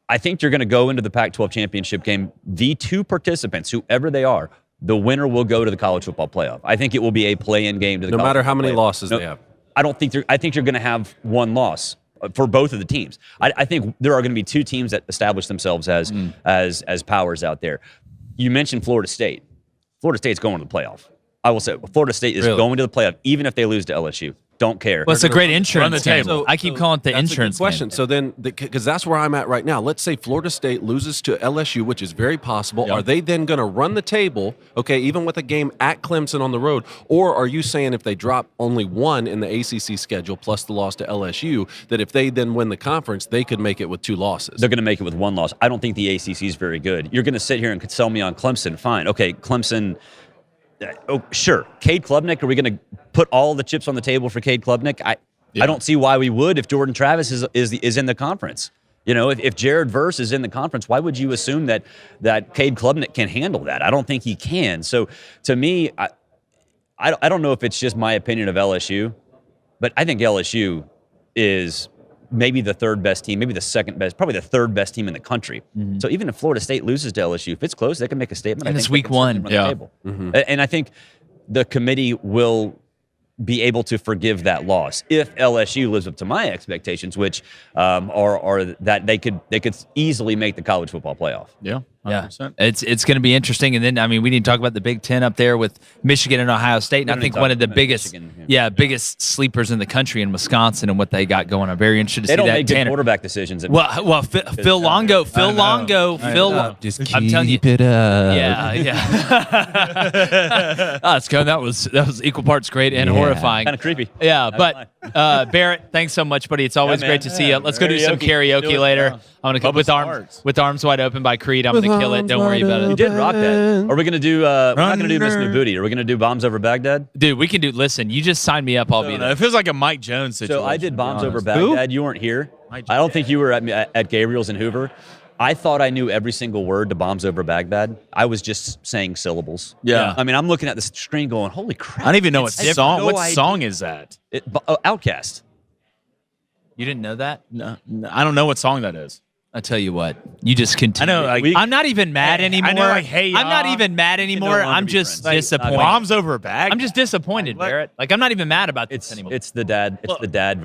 I think you're going to go into the Pac-12 championship game. The 2 participants, whoever they are, the winner will go to the college football playoff. I think it will be a play-in game to the college football playoff. No matter how many losses they have. I think you're going to have one loss for both of the teams. I think there are going to be 2 teams that establish themselves as powers out there. You mentioned Florida State. Florida State's going to the playoff. I will say Florida State is going to the playoff, even if they lose to LSU. Don't care. Well, it's a great insurance game. So I keep calling it the insurance question. So then, because that's where I'm at right now. Let's say Florida State loses to LSU, which is very possible. Yep. Are they then going to run the table, even with a game at Clemson on the road? Or are you saying if they drop only 1 in the ACC schedule plus the loss to LSU, that if they then win the conference, they could make it with 2 losses? They're going to make it with 1 loss. I don't think the ACC is very good. You're going to sit here and sell me on Clemson. Fine. Okay, Clemson. Oh, sure. Cade Klubnik, are we going to put all the chips on the table for Cade Klubnik? I don't see why we would if Jordan Travis is in the conference. If Jared Verse is in the conference, why would you assume that Cade Klubnik can handle that? I don't think he can. So to me, I don't know if it's just my opinion of LSU, but I think LSU is maybe the 3rd best team, maybe the 2nd best, probably the 3rd best team in the country. Mm-hmm. So even if Florida State loses to LSU, if it's close, they can make a statement. And it's week 1. Mm-hmm. And I think the committee will be able to forgive that loss if LSU lives up to my expectations, which are that they could easily make the college football playoff. Yeah. 100%. It's going to be interesting. And then, we need to talk about the Big Ten up there with Michigan and Ohio State. And I think one of the biggest sleepers in the country in Wisconsin and what they got going. I'm very interested to see that. They don't make good quarterback decisions. Phil Longo. I'm telling you, it up. That was equal parts great and horrifying. Kind of creepy. Yeah, but Barrett, thanks so much, buddy. It's always great to see you. Let's go do some karaoke later. I'm going to come with Arms Wide Open by Creed. I'm going to kill it. Don't worry about it. You did rock that. Are we going to do, we're not going to do Miss New Booty. Are we going to do Bombs Over Baghdad? Dude, we can do, listen, you just signed me up. I'll be there. It feels like a Mike Jones situation. So I did Bombs Over Baghdad. You weren't here. I don't think you were at Gabriel's in Hoover. I thought I knew every single word to Bombs Over Baghdad. I was just saying syllables. Yeah. I'm looking at the screen going, holy crap. I don't even know what song. What song is that? Outcast. You didn't know that? No, I don't know what song that is. I'll tell you what. You just continue. I know. I'm not even mad anymore. I know, I'm not even mad anymore. I'm just disappointed. Bombs Over Baghdad. I'm just disappointed, Barrett. I'm not even mad about this anymore. It's the dad. It's the dad.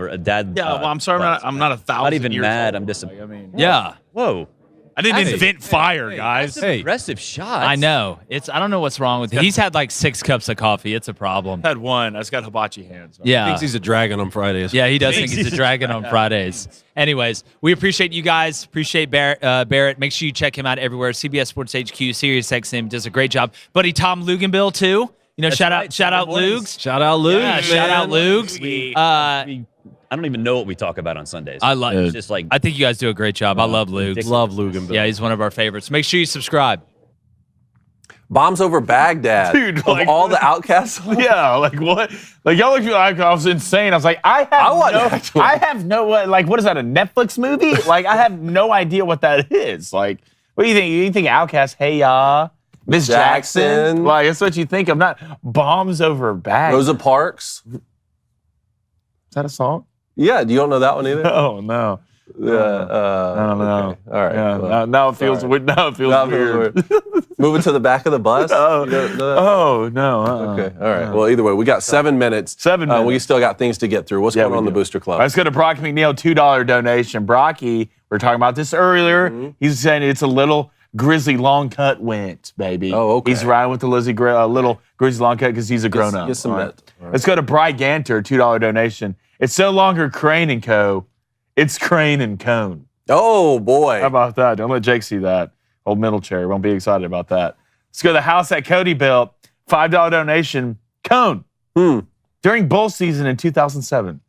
Yeah. Well, I'm sorry. I'm not 1,000. Not even mad. Old. I'm disappointed. Yeah. Whoa. I didn't invent fire, guys. That's aggressive shots. I know. I don't know what's wrong with him. He's had like 6 cups of coffee. It's a problem. I had 1. I just got hibachi hands. Yeah. He thinks he's a dragon on Fridays. Yeah, he does think he's a dragon on Fridays. Anyways, we appreciate you guys. Appreciate Barrett. Make sure you check him out everywhere. CBS Sports HQ, SiriusXM does a great job. Buddy Tom Luganbill too. Shout out Lugs. Shout out Lugs. Yeah, shout out Lugs. I don't even know what we talk about on Sundays. I love it. It's just like I think you guys do a great job. I love Luke. Love Luganbill. Yeah, he's one of our favorites. Make sure you subscribe. Bombs Over Baghdad. Dude, of all the outcasts. Yeah, like what? Like y'all looked like I was insane. I was like, I have no what is that, a Netflix movie? Like I have no idea what that is. Like, what do you think? You think Outcast, Hey Ya, Miss Jackson? Like that's what you think of, not Bombs Over Baghdad. Rosa Parks. Is that a song? Yeah, you don't know that one either? Oh no. I don't know. Okay. All right. Yeah, well, now it feels weird. Now it feels weird. Moving to the back of the bus? Oh, no. Okay. All right. Well, either way, we got 7 minutes. 7 minutes. We still got things to get through. What's going on in the Booster Club? Let's go to Brock McNeil, $2 donation. Brocky, we were talking about this earlier. Mm-hmm. He's saying it's a little Grizzly long cut went, baby. Oh, okay. He's riding with the little Grizzly long cut because he's a grown up. Get some right. Let's go to Bry Ganter, $2 donation. It's no longer Crain and Co. It's Crain and Cone. Oh, boy. How about that? Don't let Jake see that. Old middle chair. Won't be excited about that. Let's go to the house that Cody built. $5 donation. Cone. During bowl season in 2007,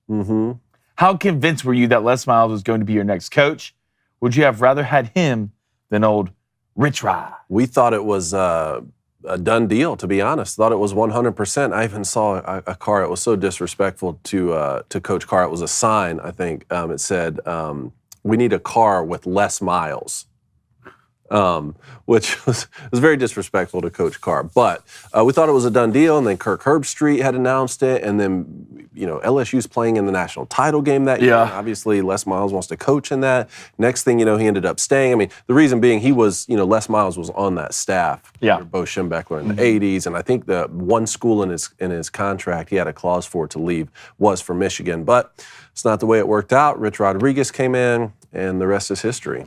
how convinced were you that Les Miles was going to be your next coach? Would you have rather had him than old Rich Rod? We thought it was a done deal, to be honest. Thought it was 100%. I even saw a car. It was so disrespectful to Coach Carr. It was a sign, I think. It said, we need a car with less miles. Which was very disrespectful to Coach Carr. But we thought it was a done deal, and then Kirk Herbstreit had announced it, and then, LSU's playing in the national title game that year. Obviously, Les Miles wants to coach in that. Next thing you know, he ended up staying. I mean, the reason being he was, Les Miles was on that staff. Bo Schembechler in the 80s, and I think the one school in his contract he had a clause for to leave was for Michigan. But it's not the way it worked out. Rich Rodriguez came in, and the rest is history.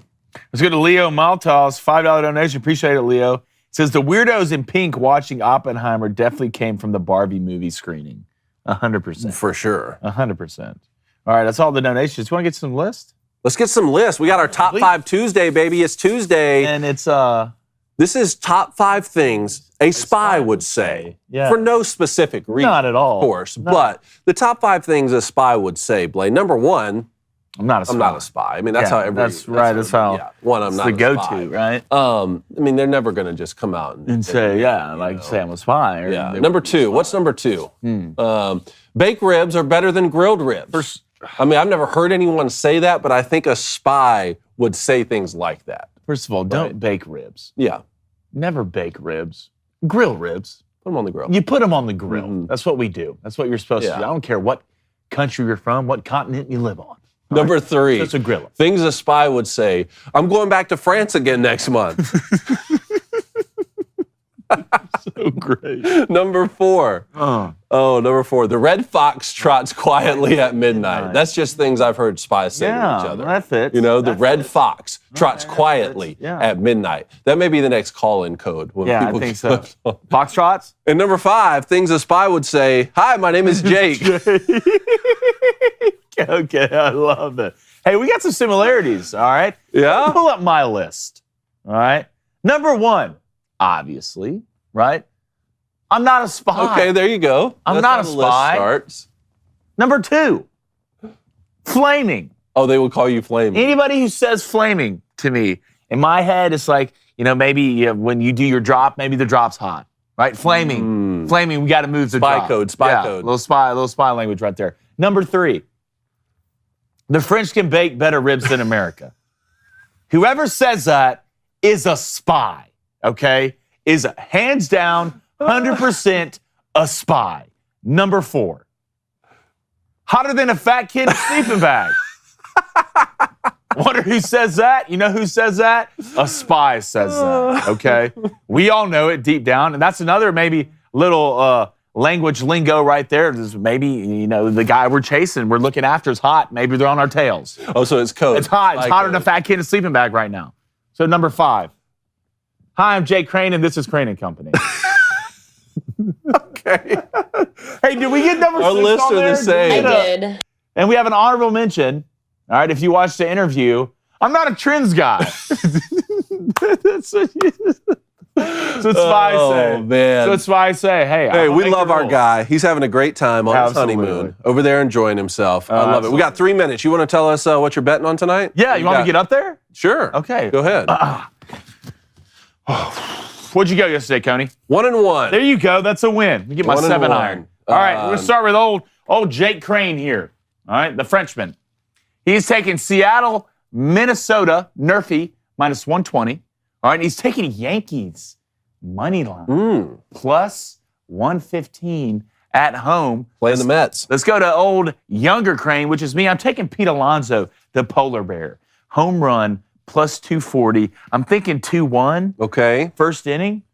Let's go to Leo Maltos, $5 donation. Appreciate it, Leo. It says the weirdos in pink watching Oppenheimer definitely came from the Barbie movie screening. 100%. For sure. 100%. All right, that's all the donations. You want to get some list? Let's get some lists. We got our Top 5 Tuesday, baby. It's Tuesday. And it's This is top 5 things a spy would say. For no specific reason. Not at all. Of course. No. But the top 5 things a spy would say, Blaine. Number 1, I'm not a spy. I mean, that's how every... That's right. That's how... Yeah, one, I'm not the a go-to, spy. right? I mean, they're never going to just come out and say, say I'm a spy. Or Number 2. What's number 2? Baked ribs are better than grilled ribs. I mean, I've never heard anyone say that, but I think a spy would say things like that. First of all, don't bake ribs. Yeah. Never bake ribs. Grill ribs. Put them on the grill. You put them on the grill. That's what we do. That's what you're supposed to do. I don't care what country you're from, what continent you live on. Number 3, that's a grill. Things a spy would say, I'm going back to France again next month. So great. Number 4. Number 4. The red fox trots quietly at midnight. That's just things I've heard spies say to each other. That fits. The red fox trots quietly at midnight. That may be the next call-in code. When people I think so. Fox trots? And number 5, things a spy would say, hi, my name is Jake. Okay, I love it. Hey, we got some similarities, all right? Yeah? Pull up my list, all right? Number 1, obviously, right? I'm not a spy. Okay, there you go. I'm That's not how a the list spy. starts. Number 2, flaming. Oh, they would call you flaming. Anybody who says flaming to me, in my head, it's like, maybe when you do your drop, maybe the drop's hot, right? Flaming. Flaming, we got to move the drop. Spy code. Little spy language right there. Number 3, the French can bake better ribs than America. Whoever says that is a spy, okay? Is hands down, 100% a spy. Number 4, hotter than a fat kid in a sleeping bag. Wonder who says that? You know who says that? A spy says that, okay? We all know it deep down, and that's another maybe little language lingo right there. Maybe, the guy we're chasing, we're looking after is hot. Maybe they're on our tails. Oh, so it's code. It's hot. It's hotter than a fat kid in a sleeping bag right now. So number 5. Hi, I'm Jake Crain, and this is Crain & Company. Okay. Hey, did we get number 6 Our lists on are there? the same. I did. And we have an honorable mention. All right, if you watched the interview, I'm not a trends guy. That's what spies say. Oh, man. That's what spies say. Hey, we love our guy. He's having a great time on his honeymoon. Over there enjoying himself. I love it. We got 3 minutes. You want to tell us what you're betting on tonight? Yeah, you want me to get up there? Sure. Okay. Go ahead. What'd you go yesterday, Coney? 1-1. There you go. That's a win. You get my 7 iron. All right, we're going to start with old Jake Crain here. All right, the Frenchman. He's taking Seattle, Minnesota, Nerfy, minus 120. All right, and he's taking Yankees money line plus 115 at home. Playing the Mets. Let's go to old younger Crain, which is me. I'm taking Pete Alonso, the polar bear. Home run plus 240. I'm thinking 2-1. Okay. First inning.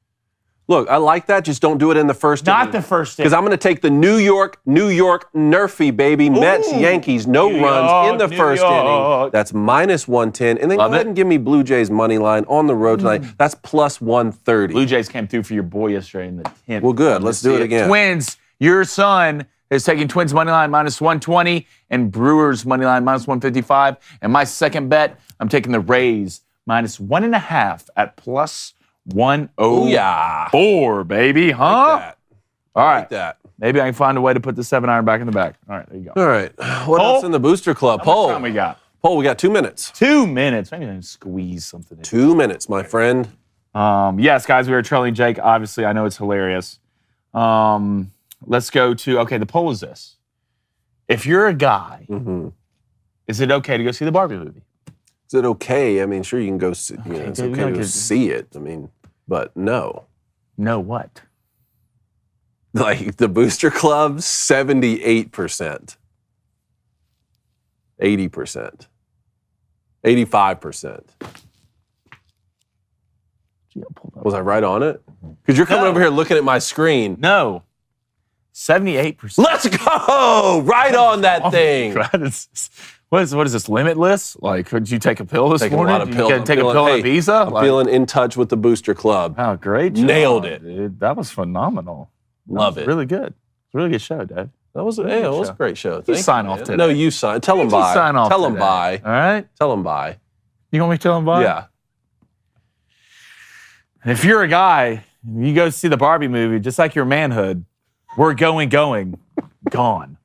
Look, I like that. Just don't do it in the first inning. Not the first inning. Because I'm going to take the New York Nerfy, baby. Mets, Yankees, no runs in the first inning. That's minus 110. And then go ahead and give me Blue Jays money line on the road tonight. That's plus 130. Blue Jays came through for your boy yesterday in the 10th. Well, good. Let's do it again. Twins, your son is taking Twins money line minus 120 and Brewers money line minus 155. And my second bet, I'm taking the Rays minus 1.5 at plus 104, baby, huh? Like that. All right. Like that. Maybe I can find a way to put the 7-iron back in the bag. All right, there you go. All right. What else in the Booster Club? How much time we got? Poll, we got 2 minutes. 2 minutes. Maybe I can squeeze something in. 2 minutes, my friend. Yes, guys, we were trailing Jake. Obviously, I know it's hilarious. Let's go to, okay, the poll is this. If you're a guy, is it okay to go see the Barbie movie? Is it okay? I mean, sure, you can go see, it's okay to go see it. I mean, but no. No what? Like the Booster Club, 78%. 80%. 85%. Was I right on it? Because you're coming over here looking at my screen. No. 78%. Let's go! Right on that thing. What is this, Limitless? Like, could you take a pill this morning? A lot of pills. Take a pill on Visa? I'm feeling in touch with the Booster Club. Oh, great job. Nailed it. Dude. That was phenomenal. Love it. Really good. It's a really good show, Dave. That was, it was a great show. You sign off today. No, you sign. Tell them bye. Sign off Tell them today. bye. All right? Tell them bye. You want me to tell them bye? Yeah. And if you're a guy, you go see the Barbie movie, just like your manhood, we're going, gone.